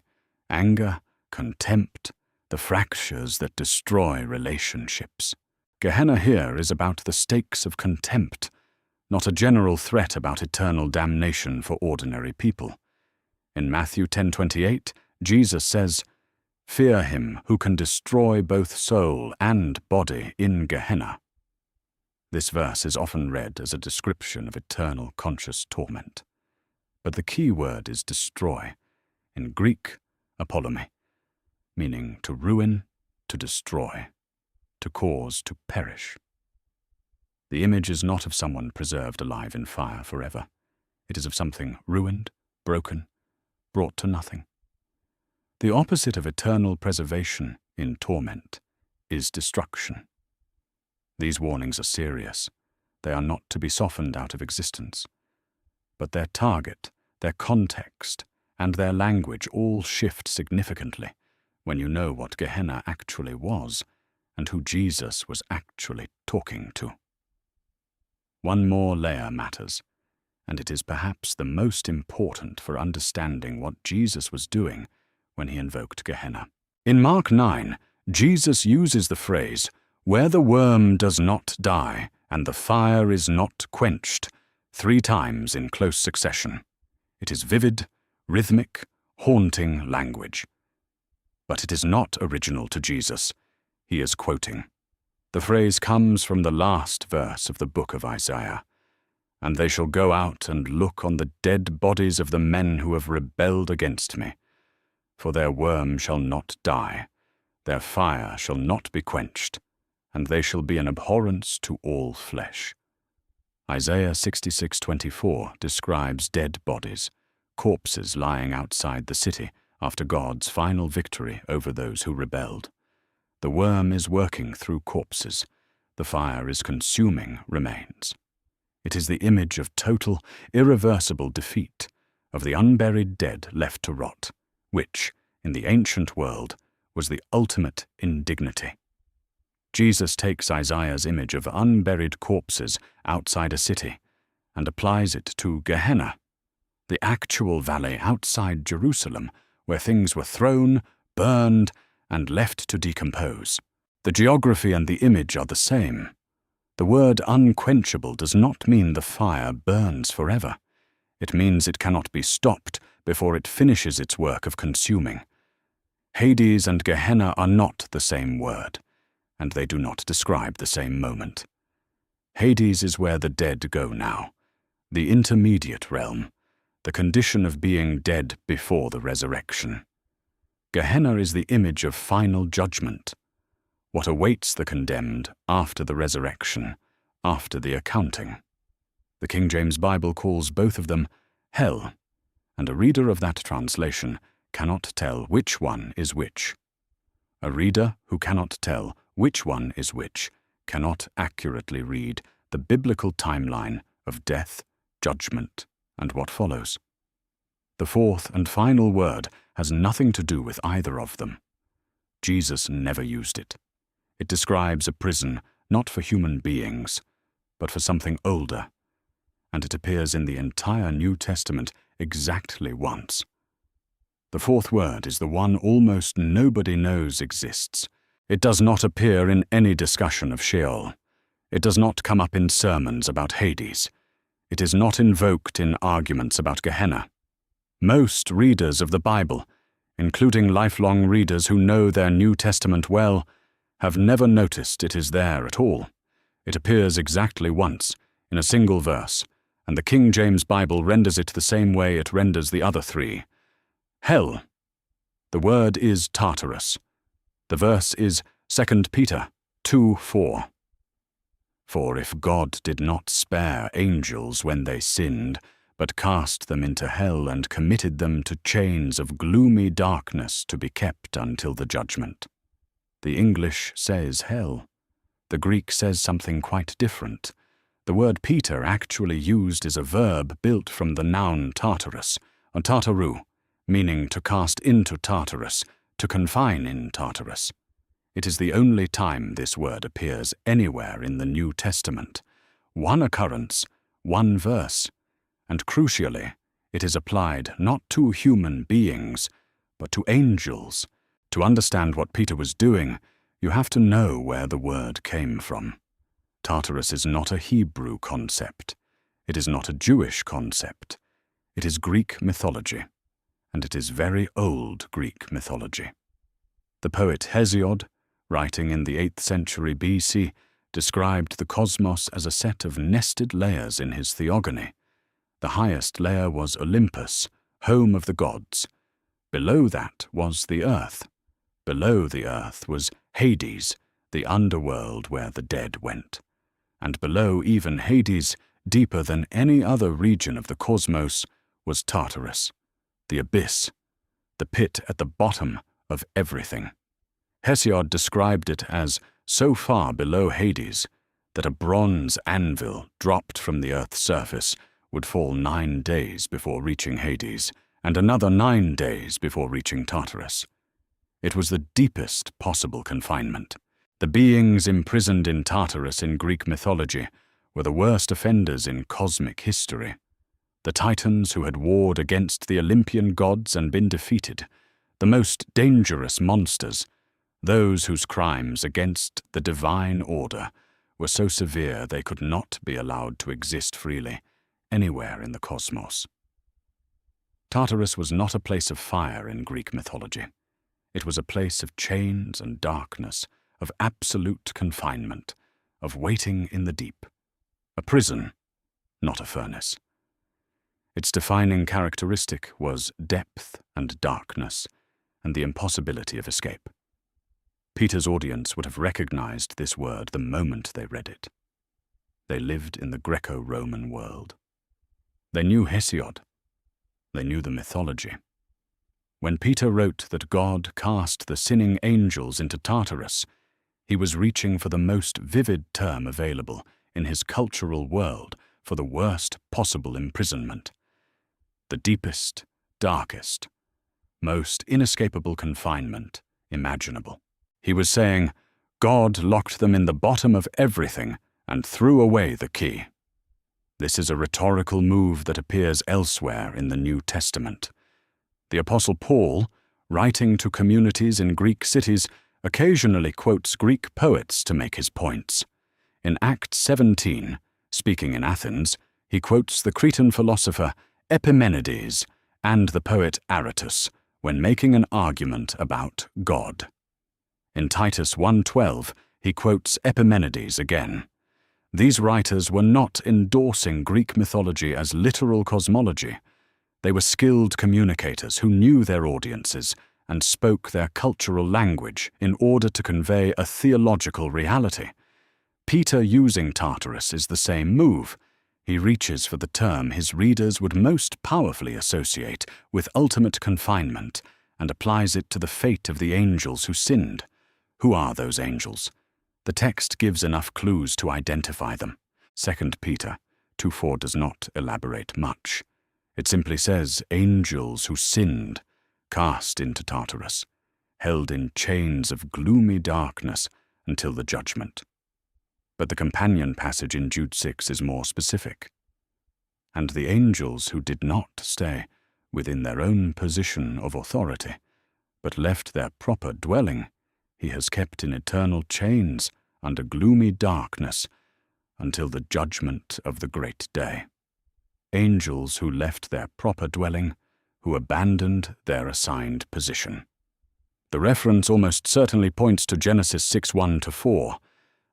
A: Anger, contempt, the fractures that destroy relationships. Gehenna here is about the stakes of contempt, not a general threat about eternal damnation for ordinary people. In Matthew 10:28, Jesus says, "Fear him who can destroy both soul and body in Gehenna." This verse is often read as a description of eternal conscious torment. But the key word is destroy, in Greek, apolumi, meaning to ruin, to destroy, to cause to perish. The image is not of someone preserved alive in fire forever. It is of something ruined, broken, brought to nothing. The opposite of eternal preservation in torment is destruction. These warnings are serious. They are not to be softened out of existence. But their target, their context, and their language all shift significantly when you know what Gehenna actually was and who Jesus was actually talking to. One more layer matters, and it is perhaps the most important for understanding what Jesus was doing when he invoked Gehenna. In Mark 9, Jesus uses the phrase, "where the worm does not die and the fire is not quenched," 3 times in close succession. It is vivid, rhythmic, haunting language. But it is not original to Jesus. He is quoting. The phrase comes from the last verse of the book of Isaiah. "And they shall go out and look on the dead bodies of the men who have rebelled against me. For their worm shall not die, their fire shall not be quenched, and they shall be an abhorrence to all flesh." Isaiah 66:24 describes dead bodies, corpses lying outside the city after God's final victory over those who rebelled. The worm is working through corpses. The fire is consuming remains. It is the image of total, irreversible defeat, of the unburied dead left to rot, which, in the ancient world, was the ultimate indignity. Jesus takes Isaiah's image of unburied corpses outside a city and applies it to Gehenna, the actual valley outside Jerusalem where things were thrown, burned, and left to decompose. The geography and the image are the same. The word unquenchable does not mean the fire burns forever. It means it cannot be stopped before it finishes its work of consuming. Hades and Gehenna are not the same word, and they do not describe the same moment. Hades is where the dead go now, the intermediate realm, the condition of being dead before the resurrection. Gehenna is the image of final judgment, what awaits the condemned after the resurrection, after the accounting. The King James Bible calls both of them hell, and a reader of that translation cannot tell which one is which. A reader who cannot tell which one is which cannot accurately read the biblical timeline of death, judgment, and what follows. The fourth and final word has nothing to do with either of them. Jesus never used it. It describes a prison not for human beings, but for something older, and it appears in the entire New Testament exactly once. The fourth word is the one almost nobody knows exists. It does not appear in any discussion of Sheol. It does not come up in sermons about Hades. It is not invoked in arguments about Gehenna. Most readers of the Bible, including lifelong readers who know their New Testament well, have never noticed it is there at all. It appears exactly once, in a single verse, and the King James Bible renders it the same way it renders the other 3. Hell. The word is Tartarus. The verse is 2 Peter 2:4. For if God did not spare angels when they sinned, but cast them into hell and committed them to chains of gloomy darkness to be kept until the judgment. The English says hell. The Greek says something quite different. The word Peter actually used is a verb built from the noun Tartarus, or Tartaru, meaning to cast into Tartarus, to confine in Tartarus. It is the only time this word appears anywhere in the New Testament. One occurrence, one verse, and crucially, it is applied not to human beings, but to angels. To understand what Peter was doing, you have to know where the word came from. Tartarus is not a Hebrew concept. It is not a Jewish concept. It is Greek mythology, and it is very old Greek mythology. The poet Hesiod, writing in the 8th century BC, described the cosmos as a set of nested layers in his theogony. The highest layer was Olympus, home of the gods. Below that was the earth. Below the earth was Hades, the underworld where the dead went. And below even Hades, deeper than any other region of the cosmos, was Tartarus, the abyss, the pit at the bottom of everything. Hesiod described it as so far below Hades that a bronze anvil dropped from the earth's surface would fall 9 days before reaching Hades, and another 9 days before reaching Tartarus. It was the deepest possible confinement. The beings imprisoned in Tartarus in Greek mythology were the worst offenders in cosmic history. The Titans who had warred against the Olympian gods and been defeated, the most dangerous monsters, those whose crimes against the divine order were so severe they could not be allowed to exist freely anywhere in the cosmos. Tartarus was not a place of fire in Greek mythology. It was a place of chains and darkness, of absolute confinement, of waiting in the deep. A prison, not a furnace. Its defining characteristic was depth and darkness, and the impossibility of escape. Peter's audience would have recognized this word the moment they read it. They lived in the Greco-Roman world. They knew Hesiod. They knew the mythology. When Peter wrote that God cast the sinning angels into Tartarus, he was reaching for the most vivid term available in his cultural world for the worst possible imprisonment. The deepest, darkest, most inescapable confinement imaginable. He was saying, God locked them in the bottom of everything and threw away the key. This is a rhetorical move that appears elsewhere in the New Testament. The Apostle Paul, writing to communities in Greek cities, occasionally quotes Greek poets to make his points. In Acts 17, speaking in Athens, he quotes the Cretan philosopher Epimenides and the poet Aratus when making an argument about God. In Titus 1:12, he quotes Epimenides again. These writers were not endorsing Greek mythology as literal cosmology. They were skilled communicators who knew their audiences and spoke their cultural language in order to convey a theological reality. Peter using Tartarus is the same move. He reaches for the term his readers would most powerfully associate with ultimate confinement and applies it to the fate of the angels who sinned. Who are those angels? The text gives enough clues to identify them. 2 Peter 2:4 does not elaborate much. It simply says, angels who sinned, cast into Tartarus, held in chains of gloomy darkness until the judgment. But the companion passage in Jude 6 is more specific. And the angels who did not stay within their own position of authority, but left their proper dwelling, he has kept in eternal chains under gloomy darkness until the judgment of the great day. Angels who left their proper dwelling, who abandoned their assigned position. The reference almost certainly points to Genesis 6:1-4,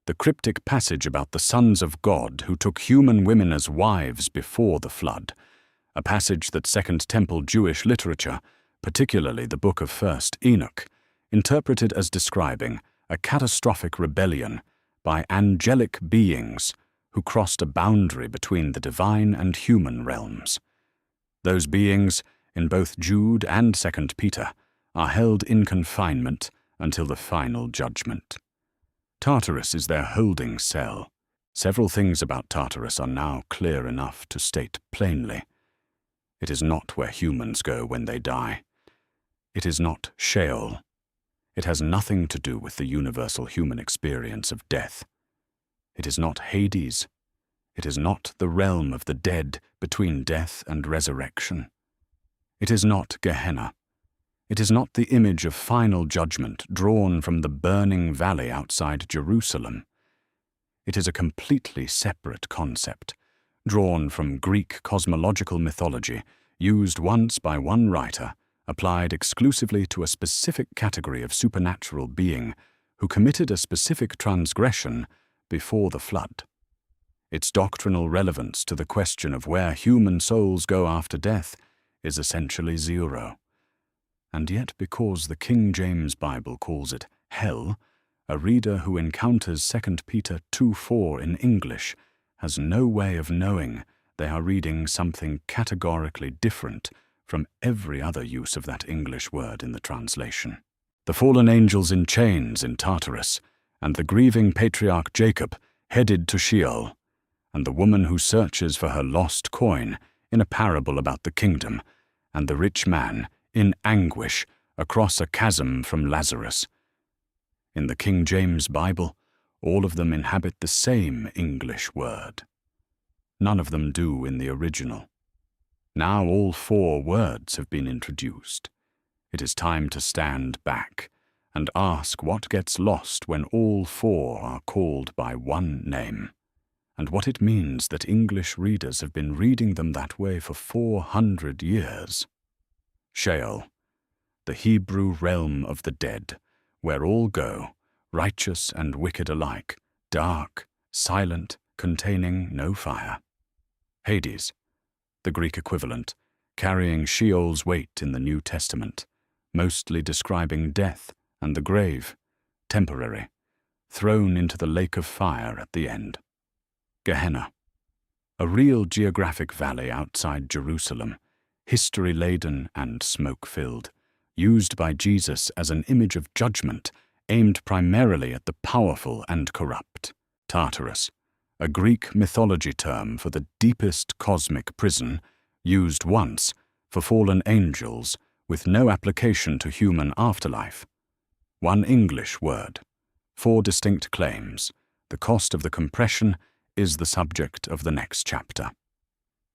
A: the cryptic passage about the sons of God who took human women as wives before the flood, a passage that Second Temple Jewish literature, particularly the book of 1st Enoch, interpreted as describing a catastrophic rebellion by angelic beings who crossed a boundary between the divine and human realms. Those beings, in both Jude and 2 Peter, are held in confinement until the final judgment. Tartarus is their holding cell. Several things about Tartarus are now clear enough to state plainly. It is not where humans go when they die. It is not Sheol. It has nothing to do with the universal human experience of death. It is not Hades. It is not the realm of the dead between death and resurrection. It is not Gehenna. It is not the image of final judgment drawn from the burning valley outside Jerusalem. It is a completely separate concept, drawn from Greek cosmological mythology, used once by one writer, applied exclusively to a specific category of supernatural being who committed a specific transgression before the flood. Its doctrinal relevance to the question of where human souls go after death is essentially zero. And yet, because the King James Bible calls it hell, a reader who encounters 2 Peter 2:4 in English has no way of knowing they are reading something categorically different from every other use of that English word in the translation. The fallen angels in chains in Tartarus, and the grieving patriarch Jacob headed to Sheol, and the woman who searches for her lost coin in a parable about the kingdom, and the rich man in anguish across a chasm from Lazarus. In the King James Bible, all of them inhabit the same English word. None of them do in the original. Now all 4 words have been introduced. It is time to stand back and ask what gets lost when all 4 are called by one name, and what it means that English readers have been reading them that way for 400 years. Sheol, the Hebrew realm of the dead, where all go, righteous and wicked alike, dark, silent, containing no fire. Hades, the Greek equivalent, carrying Sheol's weight in the New Testament, mostly describing death and the grave, temporary, thrown into the lake of fire at the end. Gehenna, a real geographic valley outside Jerusalem, history-laden and smoke-filled, used by Jesus as an image of judgment aimed primarily at the powerful and corrupt. Tartarus, a Greek mythology term for the deepest cosmic prison, used once for fallen angels with no application to human afterlife. One English word, 4 distinct claims. The cost of the compression is the subject of the next chapter.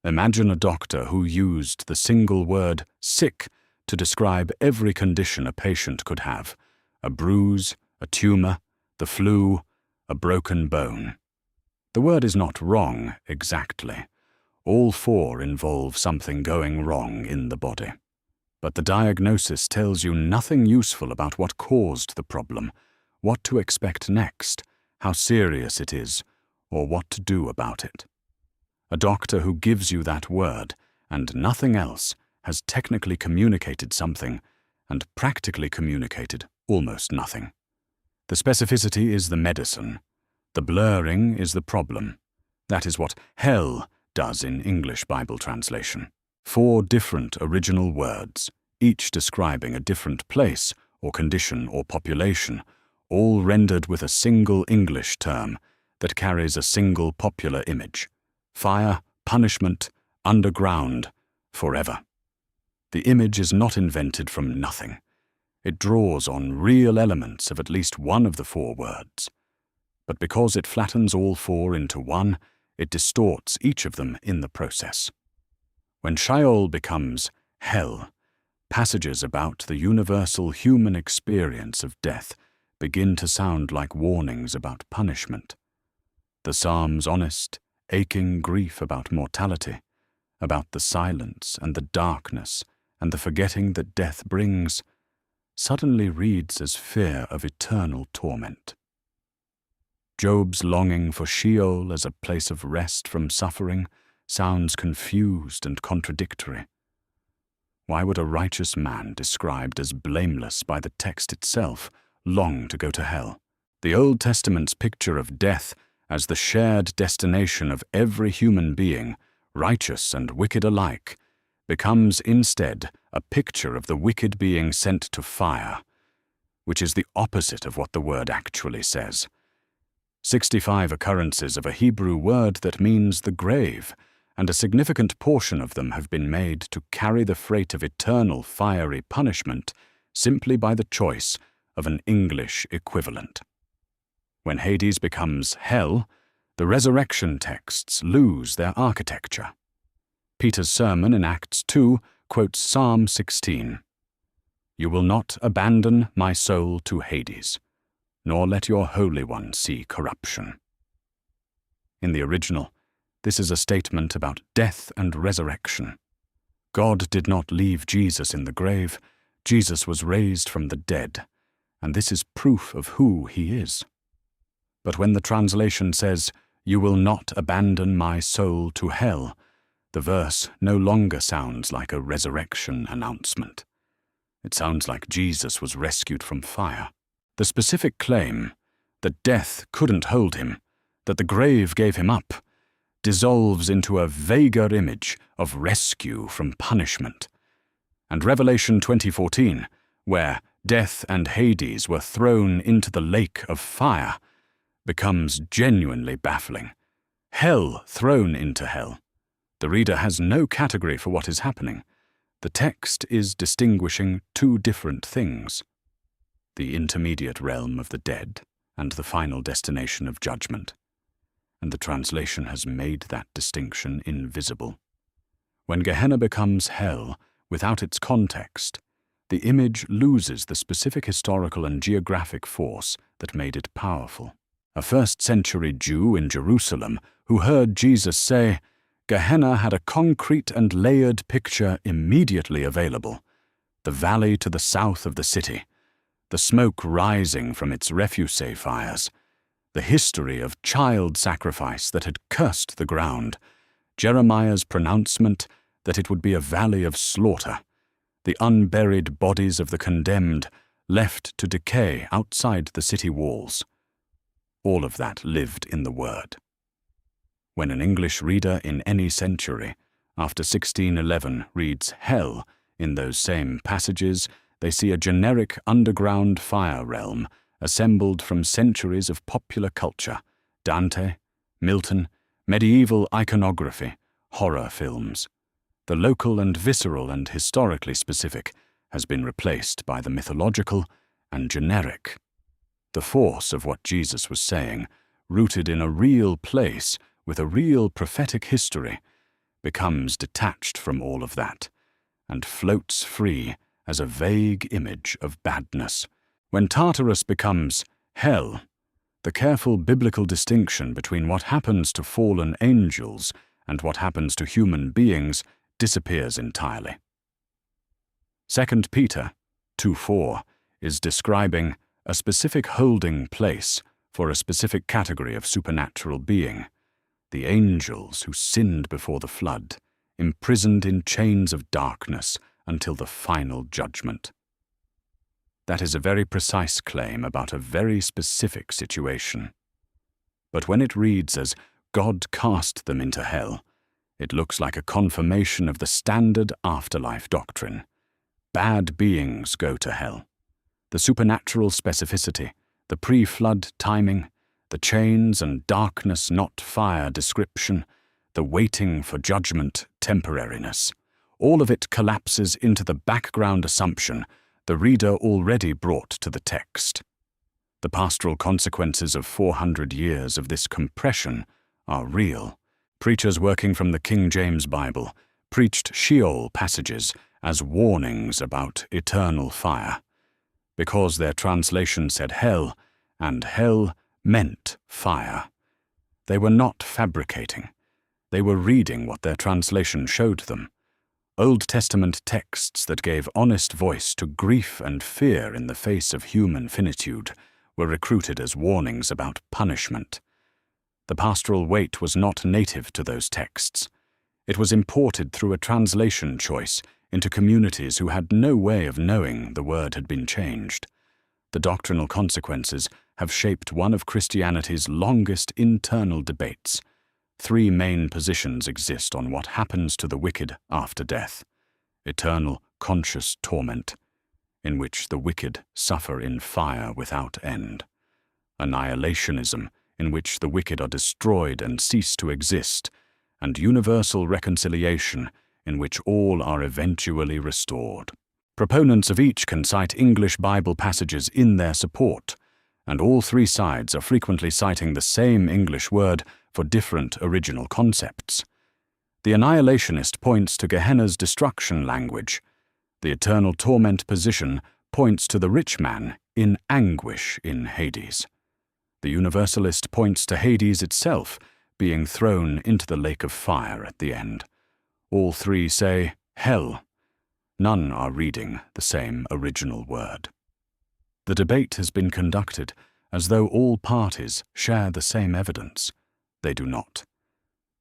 A: Imagine a doctor who used the single word sick to describe every condition a patient could have: a bruise, a tumor, the flu, a broken bone. The word is not wrong exactly. All 4 involve something going wrong in the body. But the diagnosis tells you nothing useful about what caused the problem, what to expect next, how serious it is, or what to do about it. A doctor who gives you that word and nothing else has technically communicated something and practically communicated almost nothing. The specificity is the medicine. The blurring is the problem. That is what hell does in English Bible translation. 4 different original words, each describing a different place or condition or population, all rendered with a single English term that carries a single popular image: fire, punishment, underground, forever. The image is not invented from nothing. It draws on real elements of at least one of the 4 words. But because it flattens all 4 into one, it distorts each of them in the process. When Sheol becomes hell, passages about the universal human experience of death begin to sound like warnings about punishment. The Psalm's honest, aching grief about mortality, about the silence and the darkness and the forgetting that death brings, suddenly reads as fear of eternal torment. Job's longing for Sheol as a place of rest from suffering sounds confused and contradictory. Why would a righteous man, described as blameless by the text itself, long to go to hell? The Old Testament's picture of death as the shared destination of every human being, righteous and wicked alike, becomes instead a picture of the wicked being sent to fire, which is the opposite of what the word actually says. 65 occurrences of a Hebrew word that means the grave, and a significant portion of them have been made to carry the freight of eternal fiery punishment simply by the choice of an English equivalent. When Hades becomes hell, the resurrection texts lose their architecture. Peter's sermon in Acts 2 quotes Psalm 16. "You will not abandon my soul to Hades, nor let your Holy One see corruption." In the original, this is a statement about death and resurrection. God did not leave Jesus in the grave. Jesus was raised from the dead, and this is proof of who he is. But when the translation says, "You will not abandon my soul to hell," the verse no longer sounds like a resurrection announcement. It sounds like Jesus was rescued from fire. The specific claim that death couldn't hold him, that the grave gave him up, dissolves into a vaguer image of rescue from punishment. And Revelation 20:14, where death and Hades were thrown into the lake of fire, becomes genuinely baffling. Hell thrown into hell. The reader has no category for what is happening. The text is distinguishing two different things: the intermediate realm of the dead and the final destination of judgment. And the translation has made that distinction invisible. When Gehenna becomes hell without its context, the image loses the specific historical and geographic force that made it powerful. A first-century Jew in Jerusalem who heard Jesus say, Gehenna had a concrete and layered picture immediately available: the valley to the south of the city, the smoke rising from its refuse fires, the history of child sacrifice that had cursed the ground, Jeremiah's pronouncement that it would be a valley of slaughter, the unburied bodies of the condemned left to decay outside the city walls. All of that lived in the Word. When an English reader in any century after 1611 reads hell in those same passages, they see a generic underground fire realm assembled from centuries of popular culture, Dante, Milton, medieval iconography, horror films. The local and visceral and historically specific has been replaced by the mythological and generic. The force of what Jesus was saying, rooted in a real place with a real prophetic history, becomes detached from all of that and floats free as a vague image of badness. When Tartarus becomes hell, the careful biblical distinction between what happens to fallen angels and what happens to human beings disappears entirely. 2 Peter 2:4 is describing a specific holding place for a specific category of supernatural being: the angels who sinned before the flood, imprisoned in chains of darkness until the final judgment. That is a very precise claim about a very specific situation. But when it reads as God cast them into hell, it looks like a confirmation of the standard afterlife doctrine. Bad beings go to hell. The supernatural specificity, the pre-flood timing, the chains and darkness not fire description, the waiting for judgment temporariness, all of it collapses into the background assumption the reader already brought to the text. The pastoral consequences of 400 years of this compression are real. Preachers working from the King James Bible preached Sheol passages as warnings about eternal fire, because their translation said hell, and hell meant fire. They were not fabricating. They were reading what their translation showed them. Old Testament texts that gave honest voice to grief and fear in the face of human finitude were recruited as warnings about punishment. The pastoral weight was not native to those texts. It was imported through a translation choice into communities who had no way of knowing the word had been changed. The doctrinal consequences have shaped one of Christianity's longest internal debates. 3 main positions exist on what happens to the wicked after death: eternal conscious torment, in which the wicked suffer in fire without end; annihilationism, in which the wicked are destroyed and cease to exist; and universal reconciliation, in which all are eventually restored. Proponents of each can cite English Bible passages in their support, and all three sides are frequently citing the same English word for different original concepts. The annihilationist points to Gehenna's destruction language. The eternal torment position points to the rich man in anguish in Hades. The universalist points to Hades itself being thrown into the lake of fire at the end. All three say hell. None are reading the same original word. The debate has been conducted as though all parties share the same evidence. They do not.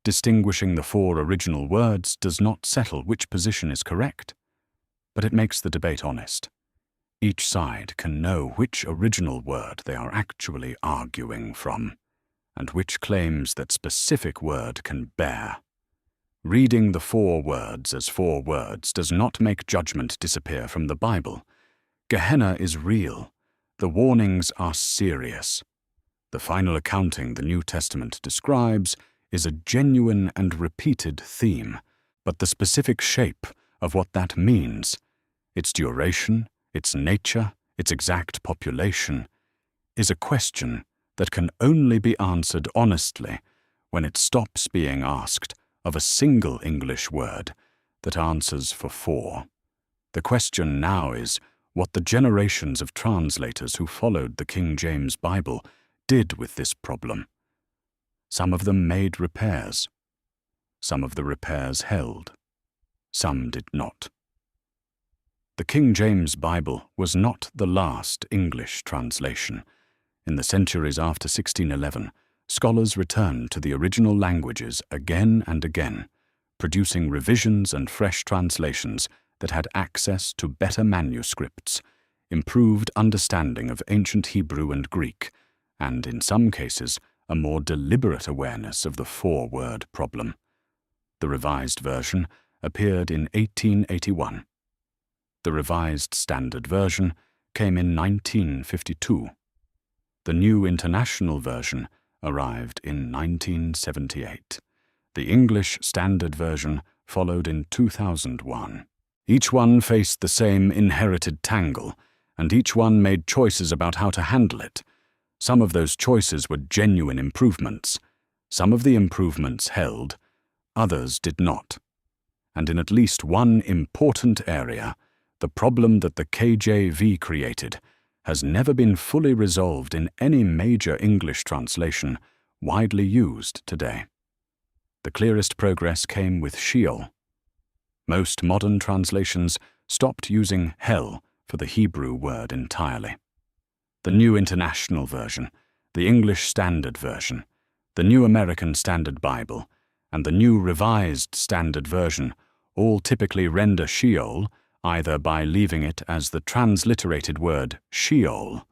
A: Distinguishing the four original words does not settle which position is correct, but it makes the debate honest. Each side can know which original word they are actually arguing from, and which claims that specific word can bear. Reading the four words as four words does not make judgment disappear from the Bible. Gehenna is real. The warnings are serious. The final accounting the New Testament describes is a genuine and repeated theme, but the specific shape of what that means, its duration, its nature, its exact population, is a question that can only be answered honestly when it stops being asked of a single English word that answers for four. The question now is what the generations of translators who followed the King James Bible did with this problem. Some of them made repairs. Some of the repairs held. Some did not. The King James Bible was not the last English translation. In the centuries after 1611, scholars returned to the original languages again and again, producing revisions and fresh translations that had access to better manuscripts, improved understanding of ancient Hebrew and Greek, and in some cases, a more deliberate awareness of the four-word problem. The Revised Version appeared in 1881. The Revised Standard Version came in 1952. The New International Version arrived in 1978. The English Standard Version followed in 2001. Each one faced the same inherited tangle, and each one made choices about how to handle it. Some of those choices were genuine improvements. Some of the improvements held, others did not. And in at least one important area, the problem that the KJV created has never been fully resolved in any major English translation widely used today. The clearest progress came with Sheol. Most modern translations stopped using hell for the Hebrew word entirely. The New International Version, the English Standard Version, the New American Standard Bible, and the New Revised Standard Version all typically render Sheol either by leaving it as the transliterated word Sheol,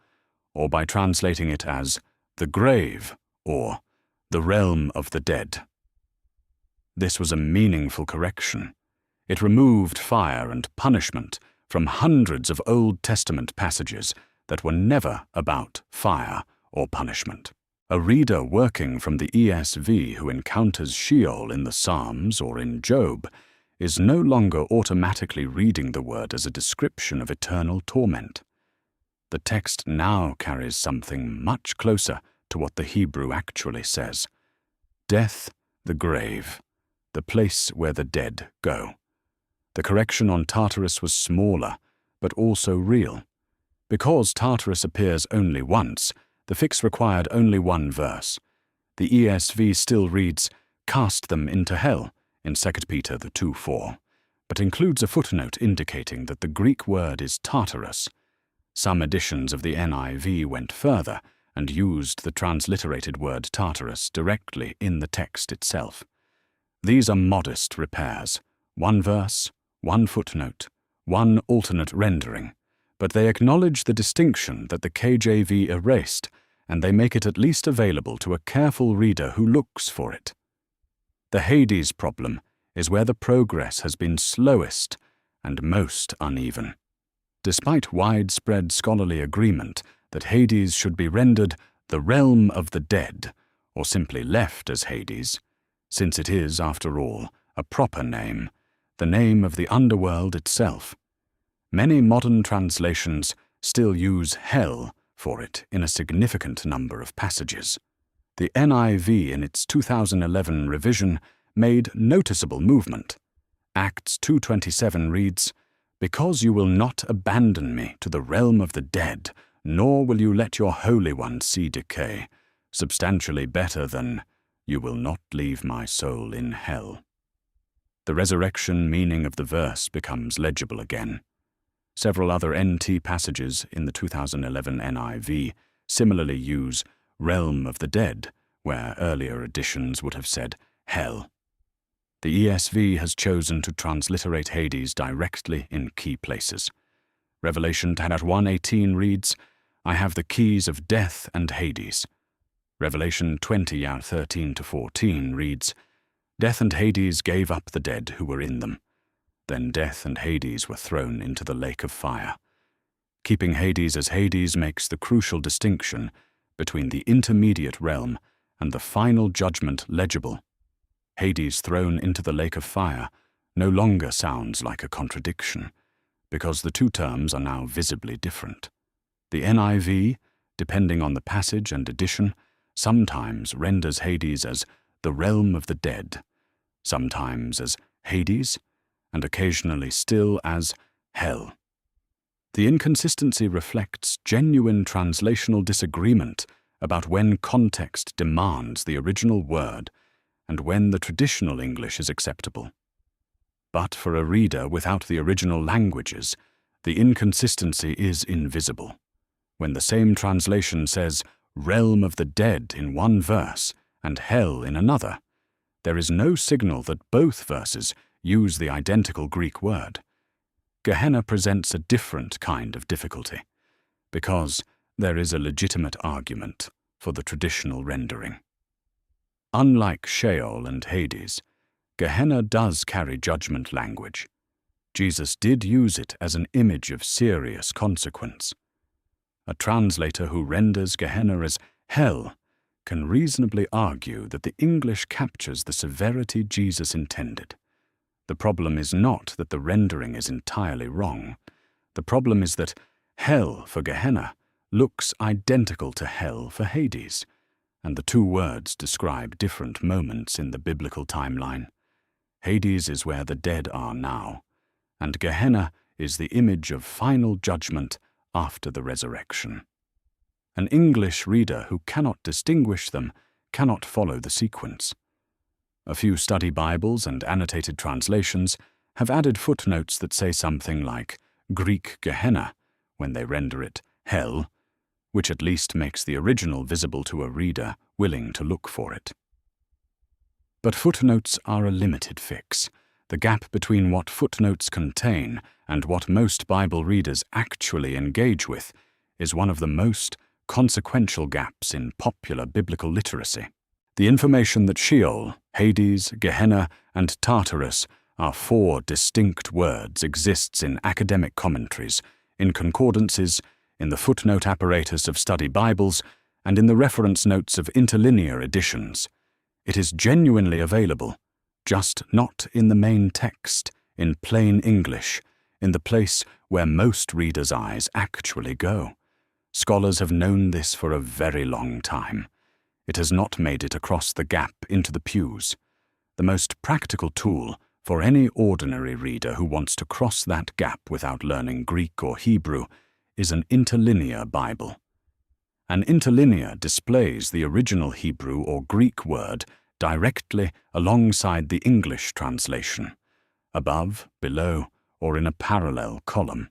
A: or by translating it as the grave or the realm of the dead. This was a meaningful correction. It removed fire and punishment from hundreds of Old Testament passages that were never about fire or punishment. A reader working from the ESV who encounters Sheol in the Psalms or in Job is no longer automatically reading the word as a description of eternal torment. The text now carries something much closer to what the Hebrew actually says. Death, the grave, the place where the dead go. The correction on Tartarus was smaller, but also real. Because Tartarus appears only once, the fix required only one verse. The ESV still reads, "Cast them into hell," in 2 Peter 2:4, but includes a footnote indicating that the Greek word is Tartarus. Some editions of the NIV went further and used the transliterated word Tartarus directly in the text itself. These are modest repairs, one verse, one footnote, one alternate rendering, but they acknowledge the distinction that the KJV erased, and they make it at least available to a careful reader who looks for it. The Hades problem is where the progress has been slowest and most uneven. Despite widespread scholarly agreement that Hades should be rendered the realm of the dead, or simply left as Hades, since it is, after all, a proper name, the name of the underworld itself, Many modern translations still use hell for it in a significant number of passages. The NIV in its 2011 revision made noticeable movement. Acts 2:27 reads, "Because you will not abandon me to the realm of the dead, nor will you let your Holy One see decay," substantially better than, "You will not leave my soul in hell." The resurrection meaning of the verse becomes legible again. Several other NT passages in the 2011 NIV similarly use realm of the dead, where earlier editions would have said hell. The ESV has chosen to transliterate Hades directly in key places. Revelation 1:18 reads, "I have the keys of death and Hades." Revelation 20:13-14 reads, "Death and Hades gave up the dead who were in them. Then death and Hades were thrown into the lake of fire." Keeping Hades as Hades makes the crucial distinction between the intermediate realm and the final judgment legible. Hades thrown into the lake of fire no longer sounds like a contradiction, because the two terms are now visibly different. The NIV, depending on the passage and edition, sometimes renders Hades as the realm of the dead, sometimes as Hades, and occasionally still as hell. The inconsistency reflects genuine translational disagreement about when context demands the original word and when the traditional English is acceptable. But for a reader without the original languages, the inconsistency is invisible. When the same translation says realm of the dead in one verse and hell in another, there is no signal that both verses use the identical Greek word. Gehenna presents a different kind of difficulty, because there is a legitimate argument for the traditional rendering. Unlike Sheol and Hades, Gehenna does carry judgment language. Jesus did use it as an image of serious consequence. A translator who renders Gehenna as hell can reasonably argue that the English captures the severity Jesus intended. The problem is not that the rendering is entirely wrong. The problem is that hell for Gehenna looks identical to hell for Hades, and the two words describe different moments in the biblical timeline. Hades is where the dead are now, and Gehenna is the image of final judgment after the resurrection. An English reader who cannot distinguish them cannot follow the sequence. A few study Bibles and annotated translations have added footnotes that say something like Greek Gehenna when they render it hell, which at least makes the original visible to a reader willing to look for it. But footnotes are a limited fix. The gap between what footnotes contain and what most Bible readers actually engage with is one of the most consequential gaps in popular biblical literacy. The information that Sheol, Hades, Gehenna, and Tartarus are four distinct words exists in academic commentaries, in concordances, in the footnote apparatus of study Bibles, and in the reference notes of interlinear editions. It is genuinely available, just not in the main text, in plain English, in the place where most readers' eyes actually go. Scholars have known this for a very long time. It has not made it across the gap into the pews. The most practical tool for any ordinary reader who wants to cross that gap without learning Greek or Hebrew is an interlinear Bible. An interlinear displays the original Hebrew or Greek word directly alongside the English translation, above, below, or in a parallel column,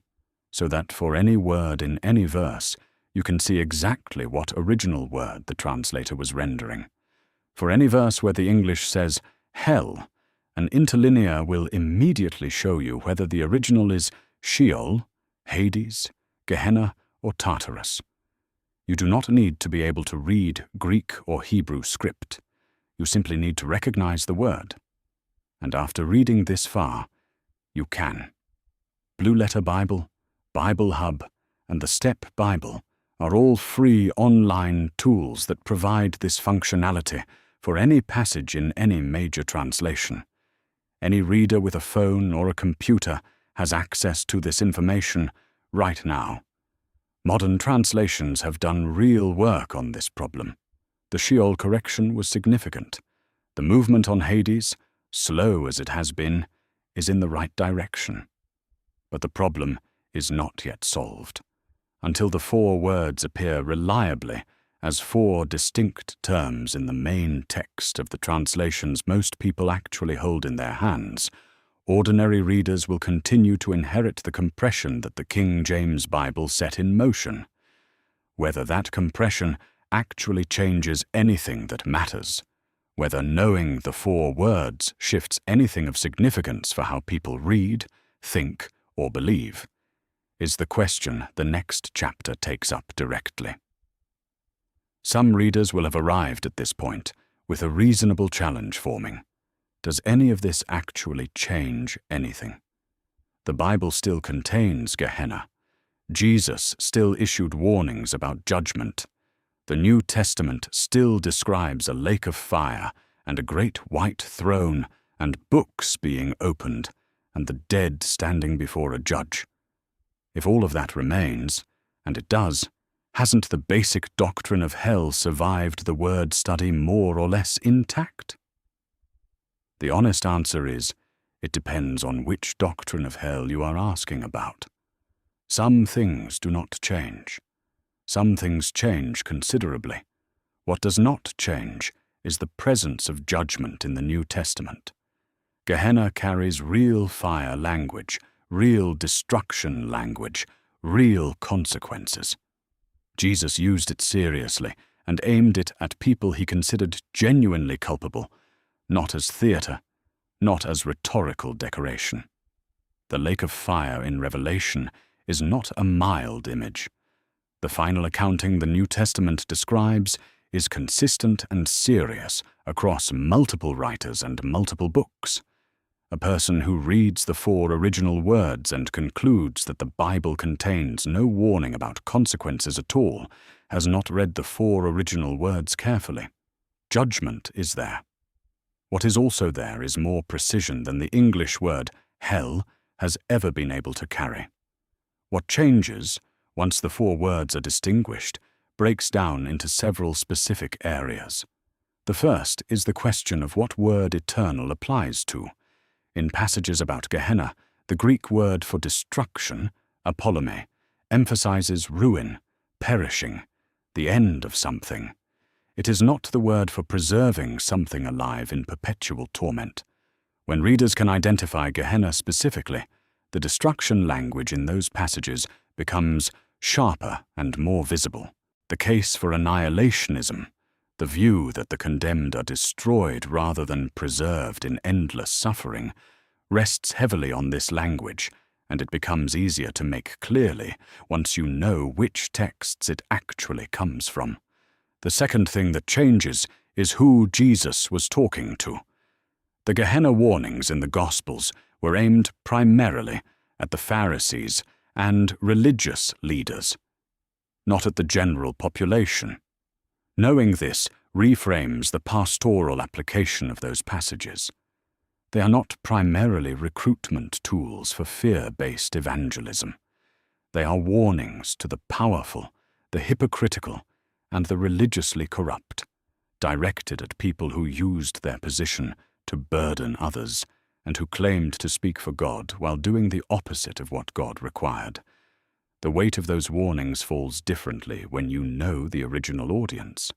A: so that for any word in any verse, you can see exactly what original word the translator was rendering. For any verse where the English says hell, an interlinear will immediately show you whether the original is Sheol, Hades, Gehenna, or Tartarus. You do not need to be able to read Greek or Hebrew script. You simply need to recognize the word. And after reading this far, you can. Blue Letter Bible, Bible Hub, and the Step Bible are all free online tools that provide this functionality for any passage in any major translation. Any reader with a phone or a computer has access to this information right now. Modern translations have done real work on this problem. The Sheol correction was significant. The movement on Hades, slow as it has been, is in the right direction. But the problem is not yet solved. Until the 4 words appear reliably as 4 distinct terms in the main text of the translations most people actually hold in their hands, ordinary readers will continue to inherit the compression that the King James Bible set in motion. Whether that compression actually changes anything that matters, whether knowing the 4 words shifts anything of significance for how people read, think, or believe, is the question the next chapter takes up directly. Some readers will have arrived at this point with a reasonable challenge forming. Does any of this actually change anything? The Bible still contains Gehenna. Jesus still issued warnings about judgment. The New Testament still describes a lake of fire and a great white throne and books being opened and the dead standing before a judge. If all of that remains, and it does, hasn't the basic doctrine of hell survived the word study more or less intact? The honest answer is, it depends on which doctrine of hell you are asking about. Some things do not change. Some things change considerably. What does not change is the presence of judgment in the New Testament. Gehenna carries real fire language, real destruction language, real consequences. Jesus used it seriously and aimed it at people he considered genuinely culpable, not as theater, not as rhetorical decoration. The lake of fire in Revelation is not a mild image. The final accounting the New Testament describes is consistent and serious across multiple writers and multiple books. A person who reads the 4 original words and concludes that the Bible contains no warning about consequences at all has not read the 4 original words carefully. Judgment is there. What is also there is more precision than the English word hell has ever been able to carry. What changes, once the 4 words are distinguished, breaks down into several specific areas. The first is the question of what word eternal applies to. In passages about Gehenna, the Greek word for destruction, apollome, emphasizes ruin, perishing, the end of something. It is not the word for preserving something alive in perpetual torment. When readers can identify Gehenna specifically, the destruction language in those passages becomes sharper and more visible. The case for annihilationism, the view that the condemned are destroyed rather than preserved in endless suffering, rests heavily on this language, and it becomes easier to make clearly once you know which texts it actually comes from. The second thing that changes is who Jesus was talking to. The Gehenna warnings in the Gospels were aimed primarily at the Pharisees and religious leaders, not at the general population. Knowing this reframes the pastoral application of those passages. They are not primarily recruitment tools for fear-based evangelism. They are warnings to the powerful, the hypocritical, and the religiously corrupt, directed at people who used their position to burden others and who claimed to speak for God while doing the opposite of what God required. The weight of those warnings falls differently when you know the original audience.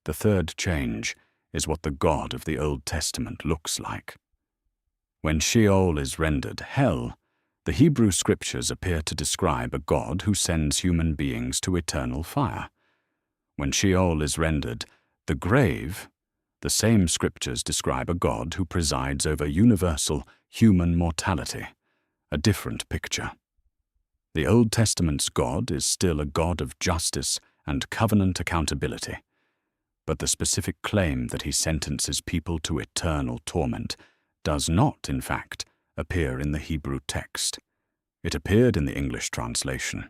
A: The third change is what the God of the Old Testament looks like. When Sheol is rendered hell, the Hebrew scriptures appear to describe a God who sends human beings to eternal fire. When Sheol is rendered the grave, the same scriptures describe a God who presides over universal human mortality, a different picture. The Old Testament's God is still a God of justice and covenant accountability, but the specific claim that he sentences people to eternal torment does not, in fact, appear in the Hebrew text. It appeared in the English translation.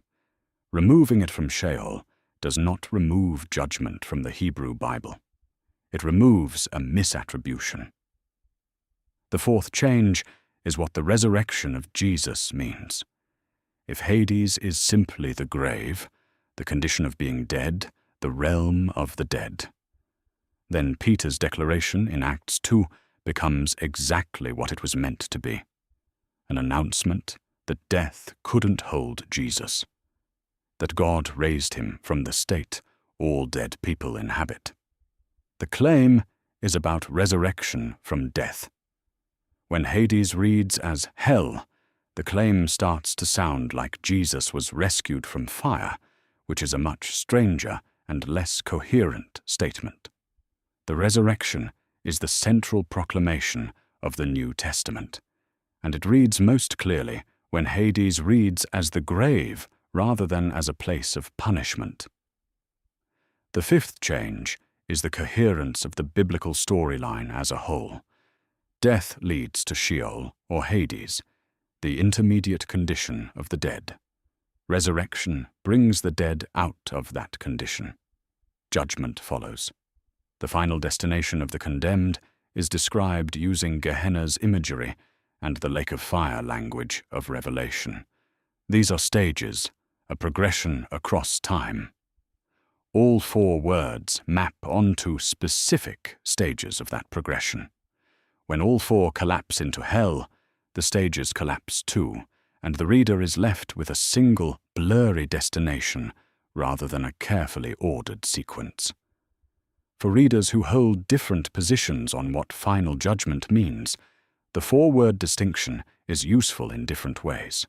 A: Removing it from Sheol does not remove judgment from the Hebrew Bible. It removes a misattribution. The fourth change is what the resurrection of Jesus means. If Hades is simply the grave, the condition of being dead, the realm of the dead, then Peter's declaration in Acts 2 becomes exactly what it was meant to be, an announcement that death couldn't hold Jesus, that God raised him from the state all dead people inhabit. The claim is about resurrection from death. When Hades reads as hell, the claim starts to sound like Jesus was rescued from fire, which is a much stranger and less coherent statement. The resurrection is the central proclamation of the New Testament, and it reads most clearly when Hades reads as the grave rather than as a place of punishment. The fifth change is the coherence of the biblical storyline as a whole. Death leads to Sheol, or Hades, the intermediate condition of the dead. Resurrection brings the dead out of that condition. Judgment follows. The final destination of the condemned is described using Gehenna's imagery and the lake of fire language of Revelation. These are stages, a progression across time. All four words map onto specific stages of that progression. When all four collapse into hell, the stages collapse too, and the reader is left with a single, blurry destination rather than a carefully ordered sequence. For readers who hold different positions on what final judgment means, the four-word distinction is useful in different ways.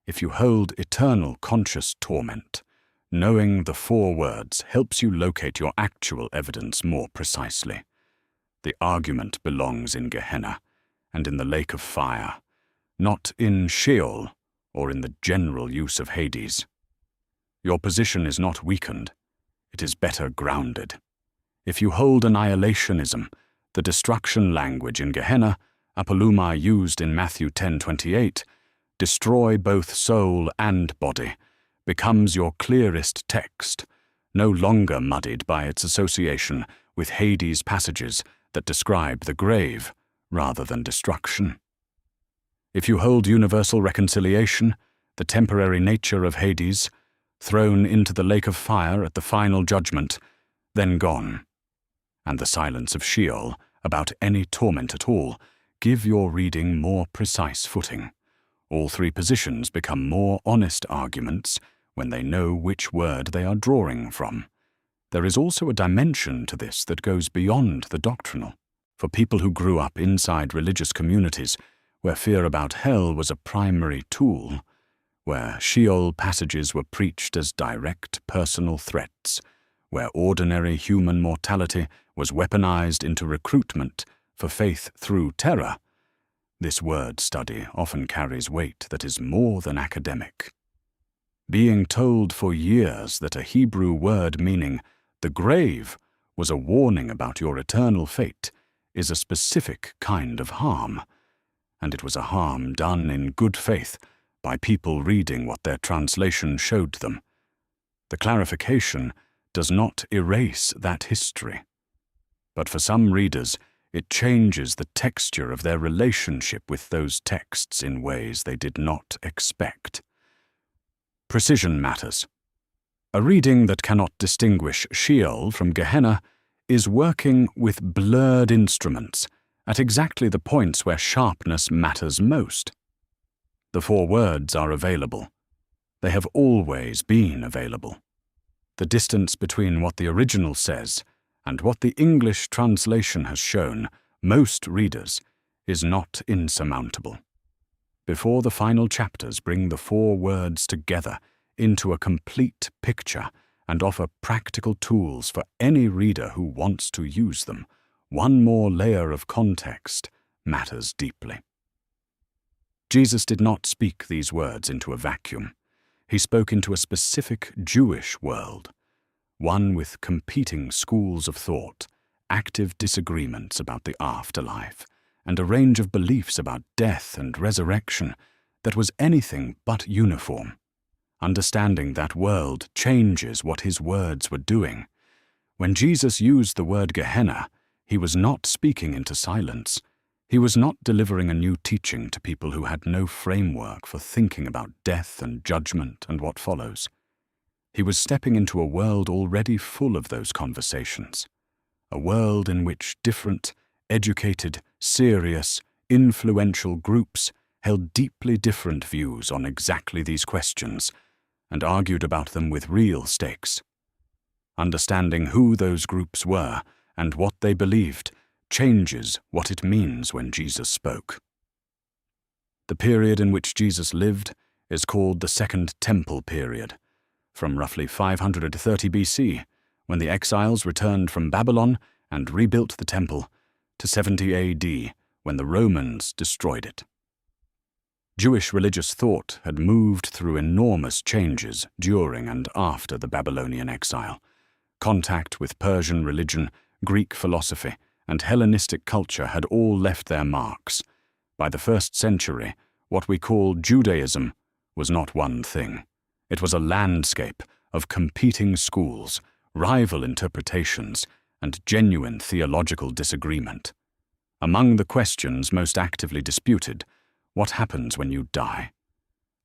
A: If you hold eternal conscious torment, knowing the four words helps you locate your actual evidence more precisely. The argument belongs in Gehenna and in the lake of fire, not in Sheol or in the general use of Hades. Your position is not weakened, it is better grounded. If you hold annihilationism, the destruction language in Gehenna, apoluma used in Matthew 10:28, destroy both soul and body, becomes your clearest text, no longer muddied by its association with Hades passages that describe the grave rather than destruction. If you hold universal reconciliation, the temporary nature of Hades, thrown into the lake of fire at the final judgment, then gone, and the silence of Sheol about any torment at all, give your reading more precise footing. All three positions become more honest arguments when they know which word they are drawing from. There is also a dimension to this that goes beyond the doctrinal. For people who grew up inside religious communities where fear about hell was a primary tool, where Sheol passages were preached as direct personal threats, where ordinary human mortality was weaponized into recruitment for faith through terror, this word study often carries weight that is more than academic. Being told for years that a Hebrew word meaning the grave was a warning about your eternal fate is a specific kind of harm, and it was a harm done in good faith by people reading what their translation showed them. The clarification does not erase that history, but for some readers it changes the texture of their relationship with those texts in ways they did not expect. Precision matters. A reading that cannot distinguish Sheol from Gehenna is working with blurred instruments at exactly the points where sharpness matters most. The four words are available. They have always been available. The distance between what the original says and what the English translation has shown most readers is not insurmountable. Before the final chapters bring the four words together into a complete picture and offer practical tools for any reader who wants to use them, one more layer of context matters deeply. Jesus did not speak these words into a vacuum. He spoke into a specific Jewish world, one with competing schools of thought, active disagreements about the afterlife, and a range of beliefs about death and resurrection that was anything but uniform. Understanding that world changes what his words were doing. When Jesus used the word Gehenna, he was not speaking into silence. He was not delivering a new teaching to people who had no framework for thinking about death and judgment and what follows. He was stepping into a world already full of those conversations, a world in which different, educated, serious, influential groups held deeply different views on exactly these questions and argued about them with real stakes. Understanding who those groups were and what they believed changes what it means when Jesus spoke. The period in which Jesus lived is called the Second Temple period, from roughly 530 BC, when the exiles returned from Babylon and rebuilt the temple, to 70 AD, when the Romans destroyed it. Jewish religious thought had moved through enormous changes during and after the Babylonian exile. Contact with Persian religion, Greek philosophy, and Hellenistic culture had all left their marks. By the 1st century, what we call Judaism was not one thing. It was a landscape of competing schools, rival interpretations, and genuine theological disagreement. Among the questions most actively disputed, what happens when you die?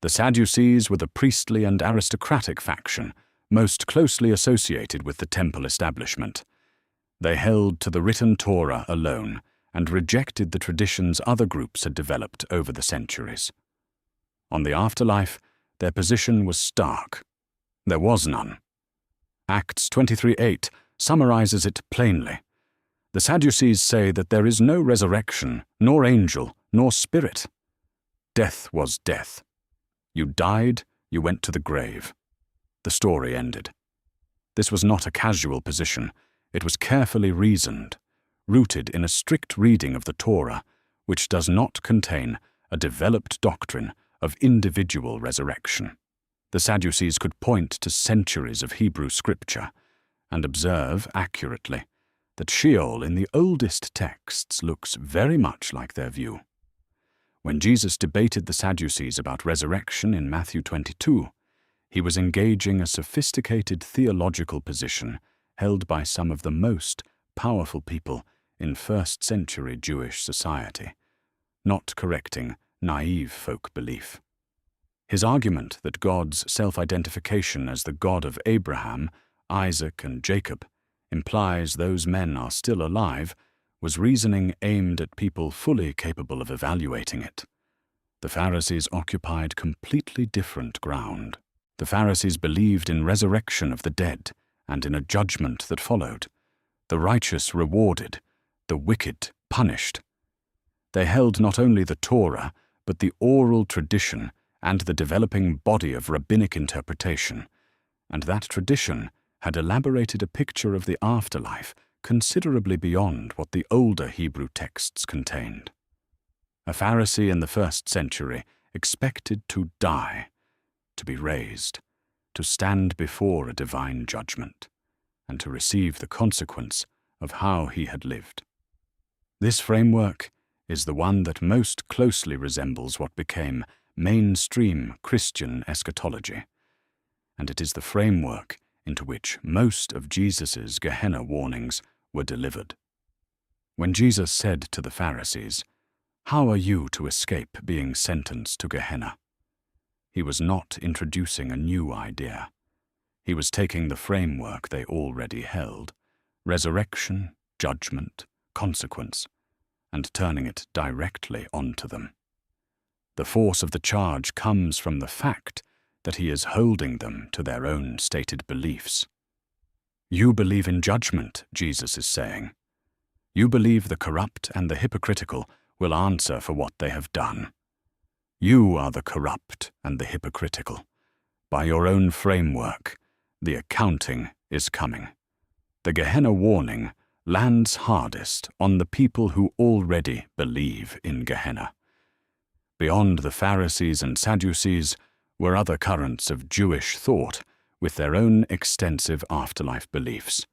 A: The Sadducees were the priestly and aristocratic faction, most closely associated with the temple establishment. They held to the written Torah alone and rejected the traditions other groups had developed over the centuries. On the afterlife, their position was stark. There was none. Acts 23:8 summarizes it plainly. The Sadducees say that there is no resurrection, nor angel, nor spirit. Death was death. You died, you went to the grave. The story ended. This was not a casual position. It was carefully reasoned, rooted in a strict reading of the Torah, which does not contain a developed doctrine of individual resurrection. The Sadducees could point to centuries of Hebrew scripture and observe accurately that Sheol in the oldest texts looks very much like their view. When Jesus debated the Sadducees about resurrection in Matthew 22, he was engaging a sophisticated theological position held by some of the most powerful people in first-century Jewish society, not correcting naive folk belief. His argument that God's self-identification as the God of Abraham, Isaac, and Jacob implies those men are still alive was reasoning aimed at people fully capable of evaluating it. The Pharisees occupied completely different ground. The Pharisees believed in resurrection of the dead and in a judgment that followed, the righteous rewarded, the wicked punished. They held not only the Torah, but the oral tradition and the developing body of rabbinic interpretation, and that tradition had elaborated a picture of the afterlife considerably beyond what the older Hebrew texts contained. A Pharisee in the 1st century expected to die, to be raised, to stand before a divine judgment, and to receive the consequence of how he had lived. This framework is the one that most closely resembles what became mainstream Christian eschatology, and it is the framework into which most of Jesus' Gehenna warnings were delivered. When Jesus said to the Pharisees, "How are you to escape being sentenced to Gehenna?" he was not introducing a new idea. He was taking the framework they already held, resurrection, judgment, consequence, and turning it directly onto them. The force of the charge comes from the fact that he is holding them to their own stated beliefs. You believe in judgment, Jesus is saying. You believe the corrupt and the hypocritical will answer for what they have done. You are the corrupt and the hypocritical. By your own framework, the accounting is coming. The Gehenna warning lands hardest on the people who already believe in Gehenna. Beyond the Pharisees and Sadducees were other currents of Jewish thought with their own extensive afterlife beliefs.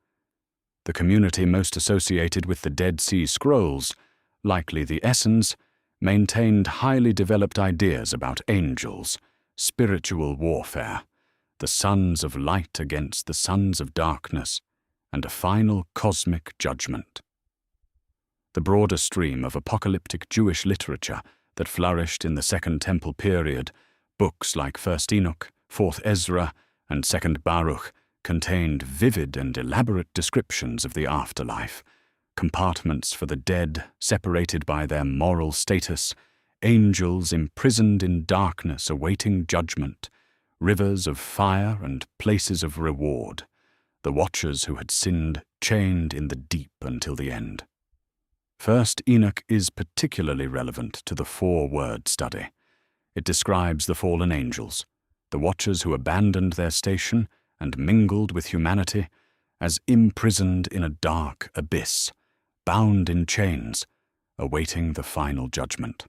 A: The community most associated with the Dead Sea Scrolls, likely the Essenes, maintained highly developed ideas about angels, spiritual warfare, the sons of light against the sons of darkness, and a final cosmic judgment. The broader stream of apocalyptic Jewish literature that flourished in the Second Temple period, books like 1st Enoch, 4th Ezra, and 2nd Baruch, contained vivid and elaborate descriptions of the afterlife, compartments for the dead separated by their moral status, angels imprisoned in darkness awaiting judgment, rivers of fire and places of reward, the watchers who had sinned chained in the deep until the end. 1st Enoch is particularly relevant to the 4-word study. It describes the fallen angels, the watchers who abandoned their station and mingled with humanity, as imprisoned in a dark abyss, bound in chains, awaiting the final judgment.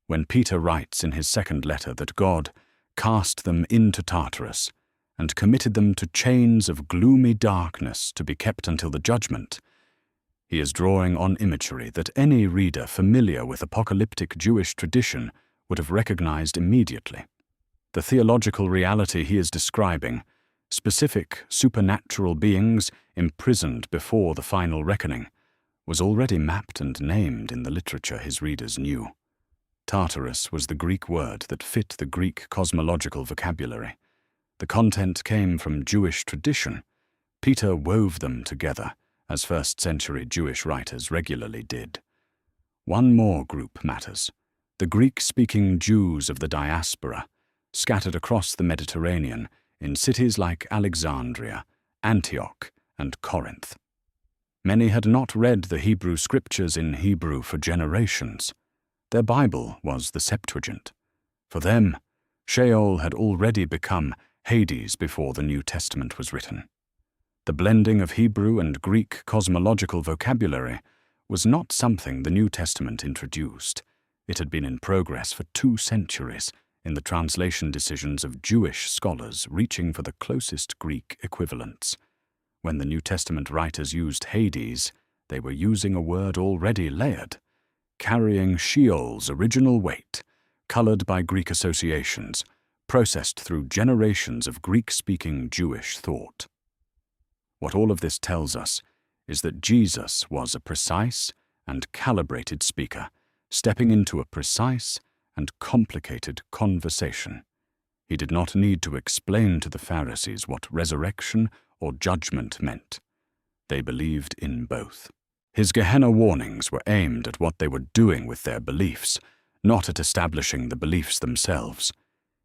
A: When Peter writes in his 2nd letter that God cast them into Tartarus and committed them to chains of gloomy darkness to be kept until the judgment, he is drawing on imagery that any reader familiar with apocalyptic Jewish tradition would have recognized immediately. The theological reality he is describing, specific supernatural beings imprisoned before the final reckoning, was already mapped and named in the literature his readers knew. Tartarus was the Greek word that fit the Greek cosmological vocabulary. The content came from Jewish tradition. Peter wove them together, as first-century Jewish writers regularly did. One more group matters: the Greek-speaking Jews of the diaspora, scattered across the Mediterranean in cities like Alexandria, Antioch, and Corinth. Many had not read the Hebrew scriptures in Hebrew for generations. Their Bible was the Septuagint. For them, Sheol had already become Hades before the New Testament was written. The blending of Hebrew and Greek cosmological vocabulary was not something the New Testament introduced. It had been in progress for 2 centuries in the translation decisions of Jewish scholars reaching for the closest Greek equivalents. When the New Testament writers used Hades, they were using a word already layered, carrying Sheol's original weight, colored by Greek associations, processed through generations of Greek-speaking Jewish thought. What all of this tells us is that Jesus was a precise and calibrated speaker, stepping into a precise and complicated conversation. He did not need to explain to the Pharisees what resurrection or judgment meant. They believed in both. His Gehenna warnings were aimed at what they were doing with their beliefs, not at establishing the beliefs themselves.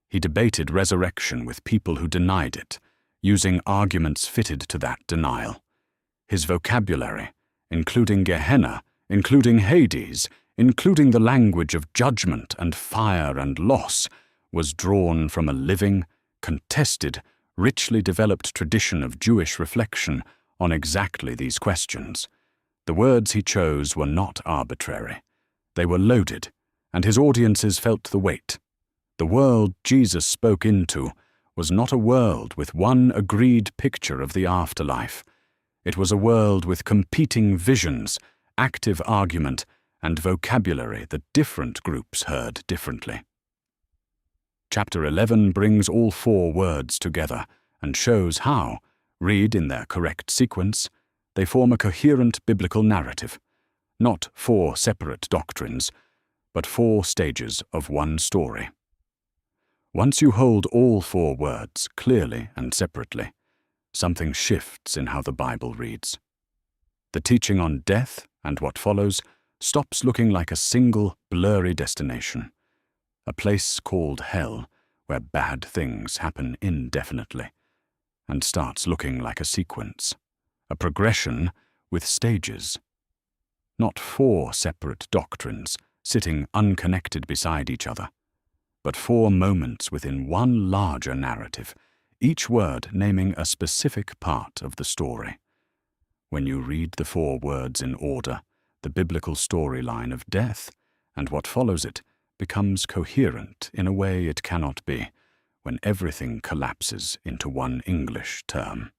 A: He debated resurrection with people who denied it, using arguments fitted to that denial. His vocabulary, including Gehenna, including Hades, including the language of judgment and fire and loss, was drawn from a living, contested, richly developed tradition of Jewish reflection on exactly these questions. The words he chose were not arbitrary. They were loaded, and his audiences felt the weight. The world Jesus spoke into was not a world with one agreed picture of the afterlife. It was a world with competing visions, active argument, and vocabulary that different groups heard differently. Chapter 11 brings all 4 words together and shows how, read in their correct sequence, they form a coherent biblical narrative, not 4 separate doctrines, but 4 stages of one story. Once you hold all 4 words clearly and separately, something shifts in how the Bible reads. The teaching on death and what follows stops looking like a single blurry destination, a place called hell where bad things happen indefinitely, and starts looking like a sequence, a progression with stages. Not 4 separate doctrines sitting unconnected beside each other, but 4 moments within one larger narrative, each word naming a specific part of the story. When you read the 4 words in order, the biblical storyline of death and what follows it becomes coherent in a way it cannot be when everything collapses into one English term.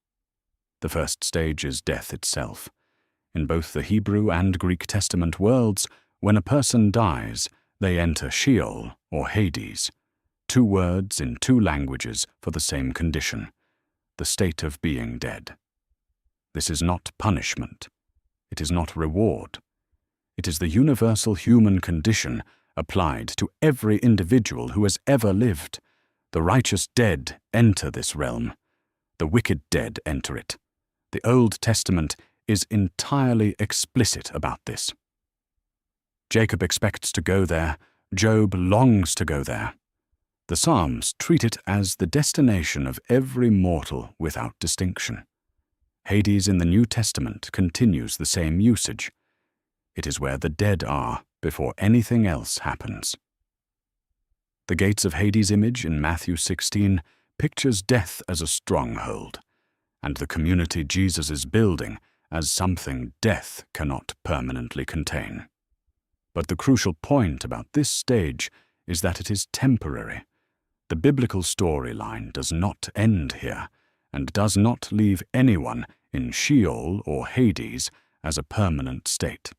A: The first stage is death itself. In both the Hebrew and Greek Testament worlds, when a person dies, they enter Sheol or Hades, 2 words in 2 languages for the same condition, the state of being dead. This is not punishment. It is not reward. It is the universal human condition applied to every individual who has ever lived. The righteous dead enter this realm. The wicked dead enter it. The Old Testament is entirely explicit about this. Jacob expects to go there. Job longs to go there. The Psalms treat it as the destination of every mortal without distinction. Hades in the New Testament continues the same usage. It is where the dead are before anything else happens. The gates of Hades image in Matthew 16 pictures death as a stronghold, and the community Jesus is building as something death cannot permanently contain. But the crucial point about this stage is that it is temporary. The biblical storyline does not end here, and does not leave anyone in Sheol or Hades as a permanent state.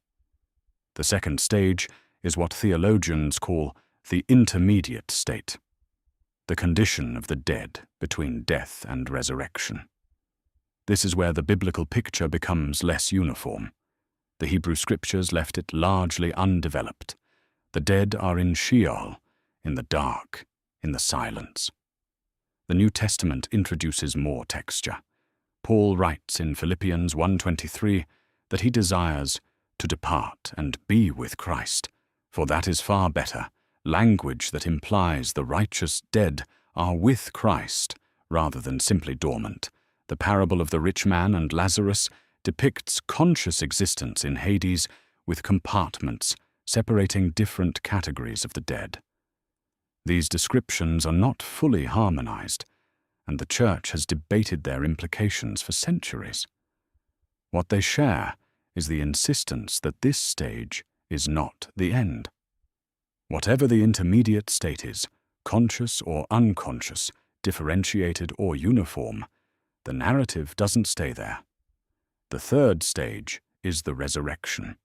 A: The second stage is what theologians call the intermediate state, the condition of the dead between death and resurrection. This is where the biblical picture becomes less uniform. The Hebrew scriptures left it largely undeveloped. The dead are in Sheol, in the dark, in the silence. The New Testament introduces more texture. Paul writes in Philippians 1:23 that he desires to depart and be with Christ, for that is far better, language that implies the righteous dead are with Christ rather than simply dormant. The parable of the rich man and Lazarus depicts conscious existence in Hades with compartments separating different categories of the dead. These descriptions are not fully harmonized, and the Church has debated their implications for centuries. What they share is the insistence that this stage is not the end. Whatever the intermediate state is, conscious or unconscious, differentiated or uniform, the narrative doesn't stay there. The third stage is the resurrection,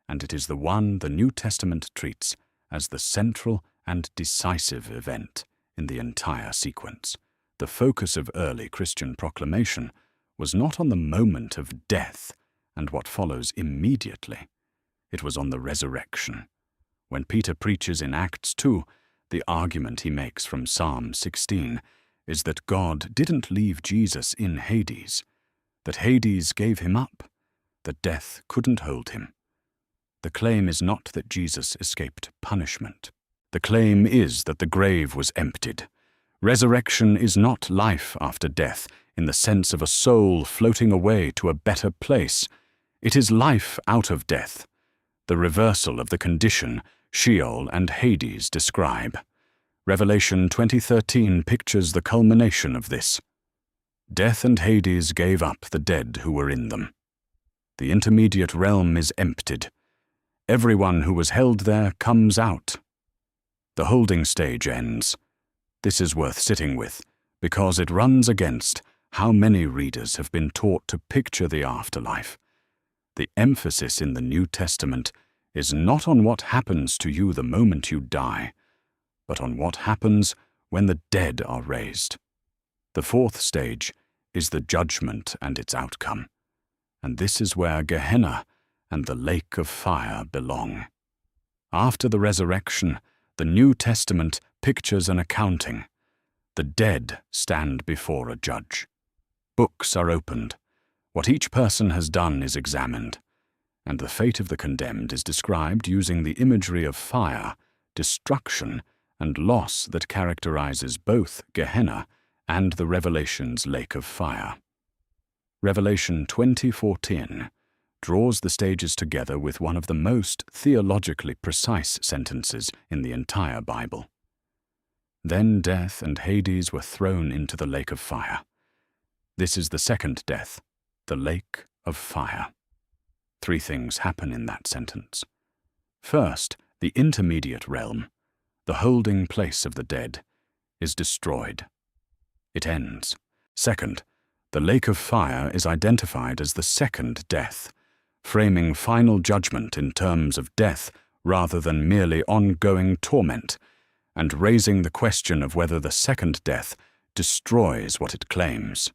A: and it is the one the New Testament treats as the central and decisive event in the entire sequence. The focus of early Christian proclamation was not on the moment of death and what follows immediately. It was on the resurrection. When Peter preaches in Acts 2, the argument he makes from Psalm 16 is that God didn't leave Jesus in Hades, that Hades gave him up, that death couldn't hold him. The claim is not that Jesus escaped punishment. The claim is that the grave was emptied. Resurrection is not life after death in the sense of a soul floating away to a better place. It is life out of death, the reversal of the condition Sheol and Hades describe. Revelation 20:13 pictures the culmination of this. Death and Hades gave up the dead who were in them. The intermediate realm is emptied. Everyone who was held there comes out. The holding stage ends. This is worth sitting with, because it runs against how many readers have been taught to picture the afterlife. The emphasis in the New Testament is not on what happens to you the moment you die, but on what happens when the dead are raised. The fourth stage is the judgment and its outcome, and this is where Gehenna and the lake of fire belong. After the resurrection, the New Testament pictures an accounting. The dead stand before a judge. Books are opened. What each person has done is examined, and the fate of the condemned is described using the imagery of fire, destruction, and loss that characterizes both Gehenna and the Revelation's lake of fire. Revelation 20:14 draws the stages together with one of the most theologically precise sentences in the entire Bible. Then death and Hades were thrown into the lake of fire. This is the second death, the lake of fire. Three things happen in that sentence. First, the intermediate realm, the holding place of the dead, is destroyed. It ends. Second, the lake of fire is identified as the second death, framing final judgment in terms of death rather than merely ongoing torment, and raising the question of whether the second death destroys what it claims.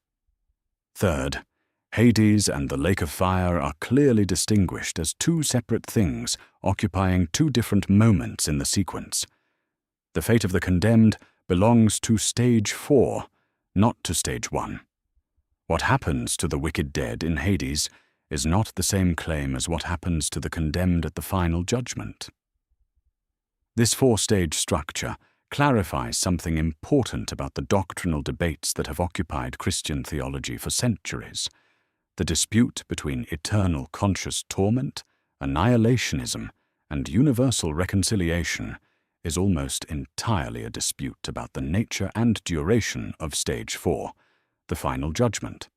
A: Third, Hades and the lake of fire are clearly distinguished as two separate things occupying two different moments in the sequence. The fate of the condemned belongs to stage 4, not to stage 1. What happens to the wicked dead in Hades is not the same claim as what happens to the condemned at the final judgment. This 4-stage structure clarifies something important about the doctrinal debates that have occupied Christian theology for centuries. The dispute between eternal conscious torment, annihilationism, and universal reconciliation is almost entirely a dispute about the nature and duration of stage 4, the final judgment.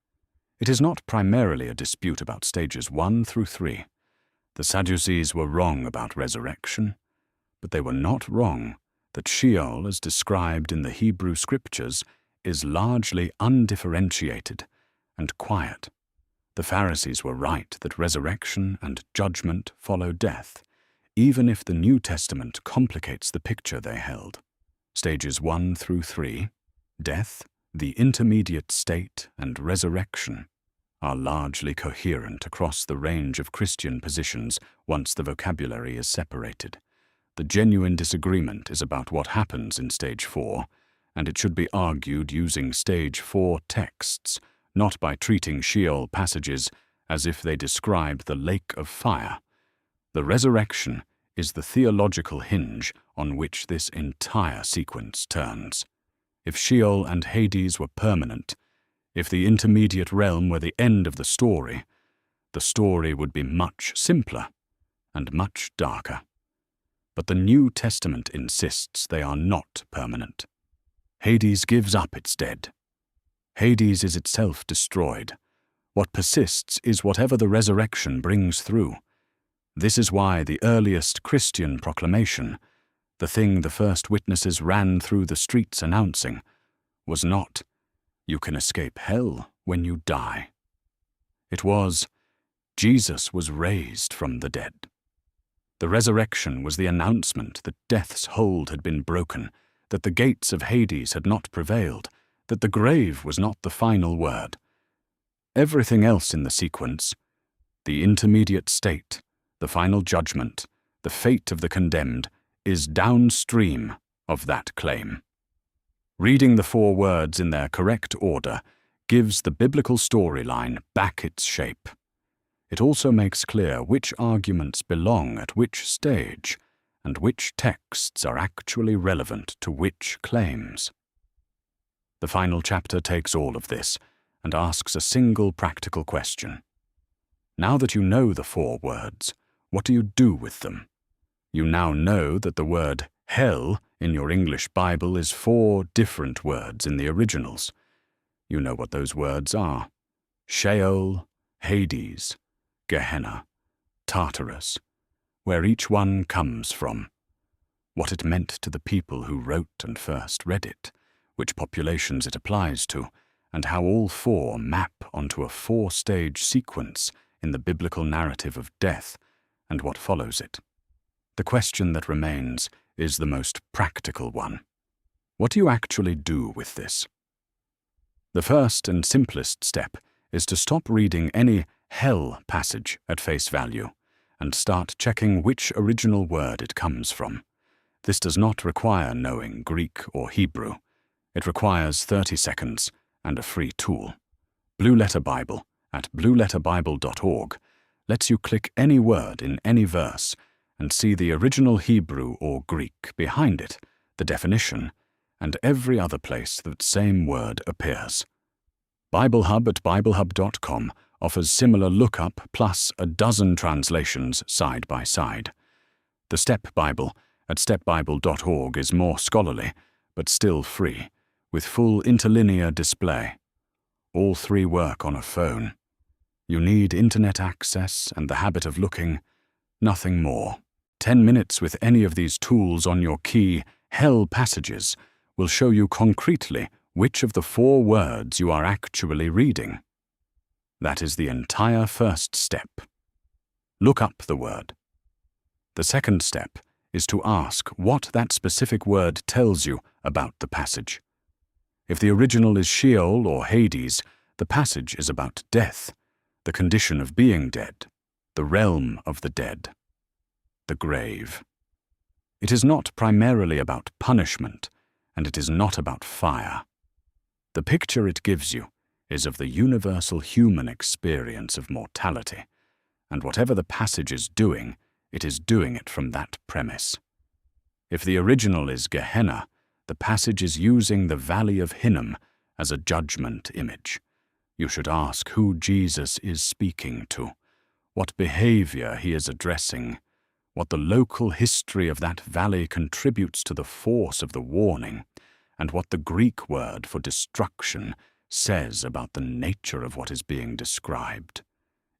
A: It is not primarily a dispute about stages 1 through 3. The Sadducees were wrong about resurrection, but they were not wrong that Sheol, as described in the Hebrew Scriptures, is largely undifferentiated and quiet. The Pharisees were right that resurrection and judgment follow death, even if the New Testament complicates the picture they held. Stages 1 through 3, death, the intermediate state, and resurrection, are largely coherent across the range of Christian positions once the vocabulary is separated. The genuine disagreement is about what happens in stage 4, and it should be argued using stage 4 texts, not by treating Sheol passages as if they describe the lake of fire. The resurrection is the theological hinge on which this entire sequence turns. If Sheol and Hades were permanent, if the intermediate realm were the end of the story would be much simpler and much darker. But the New Testament insists they are not permanent. Hades gives up its dead. Hades is itself destroyed. What persists is whatever the resurrection brings through. This is why the earliest Christian proclamation, the thing the first witnesses ran through the streets announcing, was not, "You can escape hell when you die." It was, "Jesus was raised from the dead." The resurrection was the announcement that death's hold had been broken, that the gates of Hades had not prevailed, that the grave was not the final word. Everything else in the sequence, the intermediate state, the final judgment, the fate of the condemned, is downstream of that claim. Reading the 4 words in their correct order gives the biblical storyline back its shape. It also makes clear which arguments belong at which stage and which texts are actually relevant to which claims. The final chapter takes all of this and asks a single practical question. Now that you know the 4 words, what do you do with them? You now know that the word hell in your English Bible is 4 different words in the originals. You know what those words are: Sheol, Hades, Gehenna, Tartarus, where each one comes from, what it meant to the people who wrote and first read it, which populations it applies to, and how all 4 map onto a 4-stage sequence in the biblical narrative of death and what follows it. The question that remains is the most practical one. What do you actually do with this? The first and simplest step is to stop reading any hell passage at face value and start checking which original word it comes from. This does not require knowing Greek or Hebrew. It requires 30 seconds and a free tool. Blue Letter Bible at blueletterbible.org lets you click any word in any verse and see the original Hebrew or Greek behind it, the definition, and every other place that same word appears. BibleHub at biblehub.com offers similar lookup plus a dozen translations side by side. The Step Bible at stepbible.org is more scholarly, but still free, with full interlinear display. All 3 work on a phone. You need internet access and the habit of looking, nothing more. 10 minutes with any of these tools on your key hell passages will show you concretely which of the 4 words you are actually reading. That is the entire first step. Look up the word. The second step is to ask what that specific word tells you about the passage. If the original is Sheol or Hades, the passage is about death, the condition of being dead, the realm of the dead, the grave. It is not primarily about punishment, and it is not about fire. The picture it gives you is of the universal human experience of mortality, and whatever the passage is doing, it is doing it from that premise. If the original is Gehenna, the passage is using the Valley of Hinnom as a judgment image. You should ask who Jesus is speaking to, what behavior he is addressing, what the local history of that valley contributes to the force of the warning, and what the Greek word for destruction says about the nature of what is being described.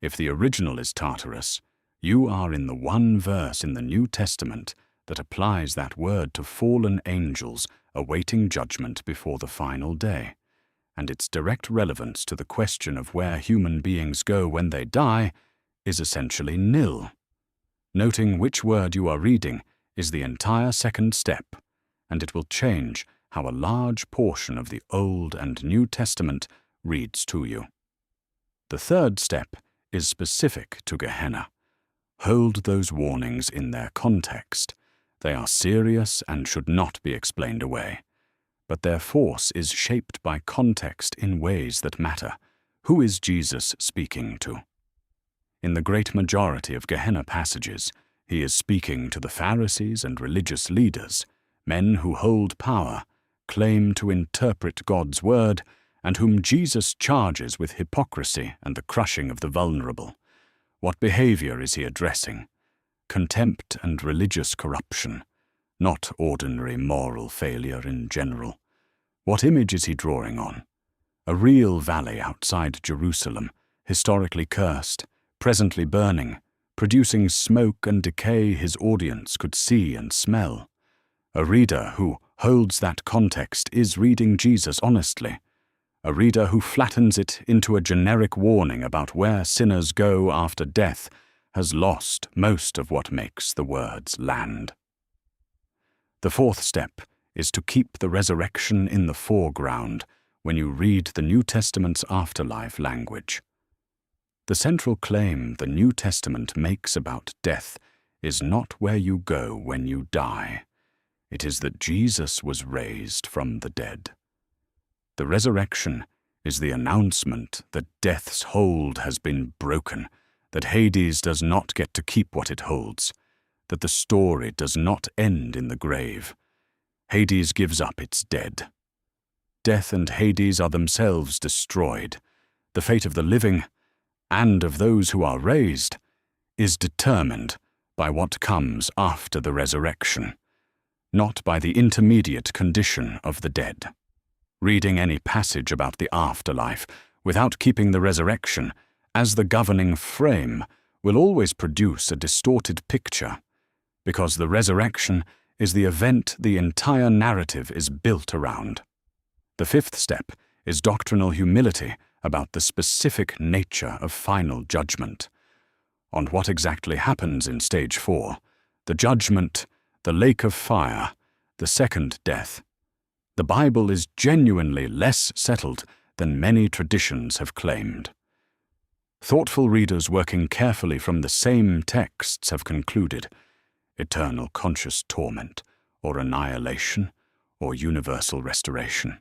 A: If the original is Tartarus, you are in the one verse in the New Testament that applies that word to fallen angels awaiting judgment before the final day, and its direct relevance to the question of where human beings go when they die is essentially nil. Noting which word you are reading is the entire second step, and it will change how a large portion of the Old and New Testament reads to you. The third step is specific to Gehenna. Hold those warnings in their context. They are serious and should not be explained away. But their force is shaped by context in ways that matter. Who is Jesus speaking to? In the great majority of Gehenna passages, he is speaking to the Pharisees and religious leaders, men who hold power, claim to interpret God's word, and whom Jesus charges with hypocrisy and the crushing of the vulnerable. What behavior is he addressing? Contempt and religious corruption, not ordinary moral failure in general. What image is he drawing on? A real valley outside Jerusalem, historically cursed, presently burning, producing smoke and decay his audience could see and smell. A reader who holds that context is reading Jesus honestly. A reader who flattens it into a generic warning about where sinners go after death has lost most of what makes the words land. The fourth step is to keep the resurrection in the foreground when you read the New Testament's afterlife language. The central claim the New Testament makes about death is not where you go when you die. It is that Jesus was raised from the dead. The resurrection is the announcement that death's hold has been broken, that Hades does not get to keep what it holds, that the story does not end in the grave. Hades gives up its dead. Death and Hades are themselves destroyed. The fate of the living, and of those who are raised, is determined by what comes after the resurrection, not by the intermediate condition of the dead. Reading any passage about the afterlife without keeping the resurrection as the governing frame will always produce a distorted picture, because the resurrection is the event the entire narrative is built around. The fifth step is doctrinal humility about the specific nature of final judgment. On what exactly happens in stage 4, the judgment, the lake of fire, the second death, the Bible is genuinely less settled than many traditions have claimed. Thoughtful readers working carefully from the same texts have concluded eternal conscious torment, or annihilation, or universal restoration.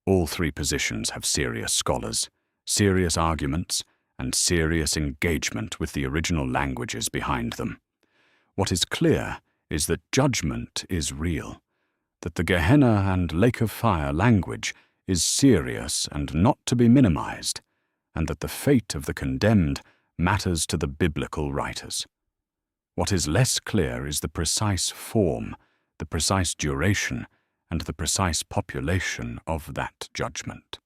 A: All three positions have serious scholars, serious arguments, and serious engagement with the original languages behind them. What is clear is that judgment is real, that the Gehenna and lake of fire language is serious and not to be minimized, and that the fate of the condemned matters to the biblical writers. What is less clear is the precise form, the precise duration, and the precise population of that judgment.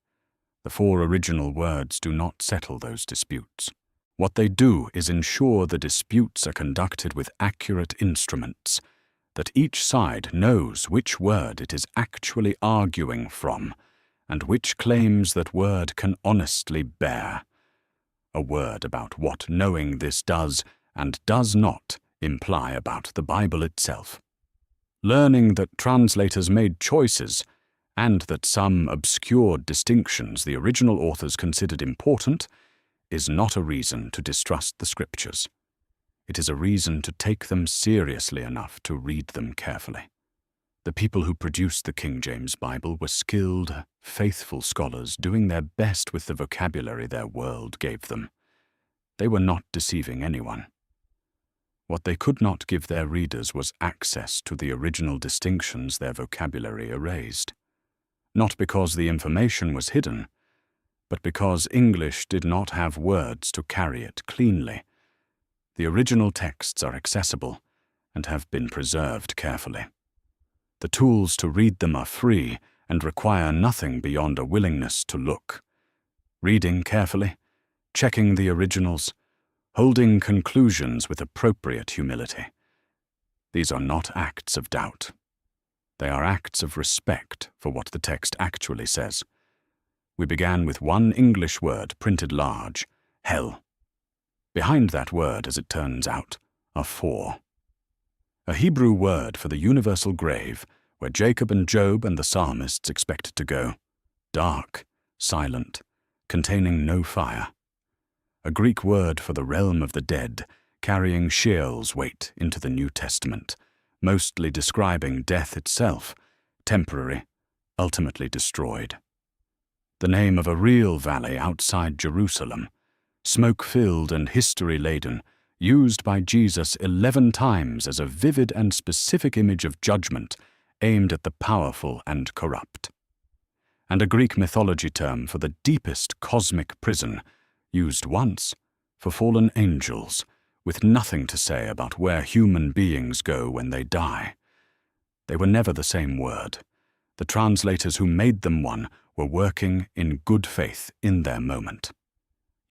A: The 4 original words do not settle those disputes. What they do is ensure the disputes are conducted with accurate instruments, that each side knows which word it is actually arguing from, and which claims that word can honestly bear. A word about what knowing this does and does not imply about the Bible itself. Learning that translators made choices, and that some obscured distinctions the original authors considered important, is not a reason to distrust the Scriptures. It is a reason to take them seriously enough to read them carefully. The people who produced the King James Bible were skilled, faithful scholars doing their best with the vocabulary their world gave them. They were not deceiving anyone. What they could not give their readers was access to the original distinctions their vocabulary erased. Not because the information was hidden, but because English did not have words to carry it cleanly. The original texts are accessible and have been preserved carefully. The tools to read them are free and require nothing beyond a willingness to look. Reading carefully, checking the originals, holding conclusions with appropriate humility. These are not acts of doubt. They are acts of respect for what the text actually says. We began with one English word printed large, hell. Behind that word, as it turns out, are four. A Hebrew word for the universal grave where Jacob and Job and the psalmists expected to go. Dark, silent, containing no fire. A Greek word for the realm of the dead, carrying Sheol's weight into the New Testament, mostly describing death itself, temporary, ultimately destroyed. The name of a real valley outside Jerusalem, smoke-filled and history-laden, used by Jesus 11 times as a vivid and specific image of judgment aimed at the powerful and corrupt. And a Greek mythology term for the deepest cosmic prison, used once for fallen angels, with nothing to say about where human beings go when they die. They were never the same word. The translators who made them one were working in good faith in their moment.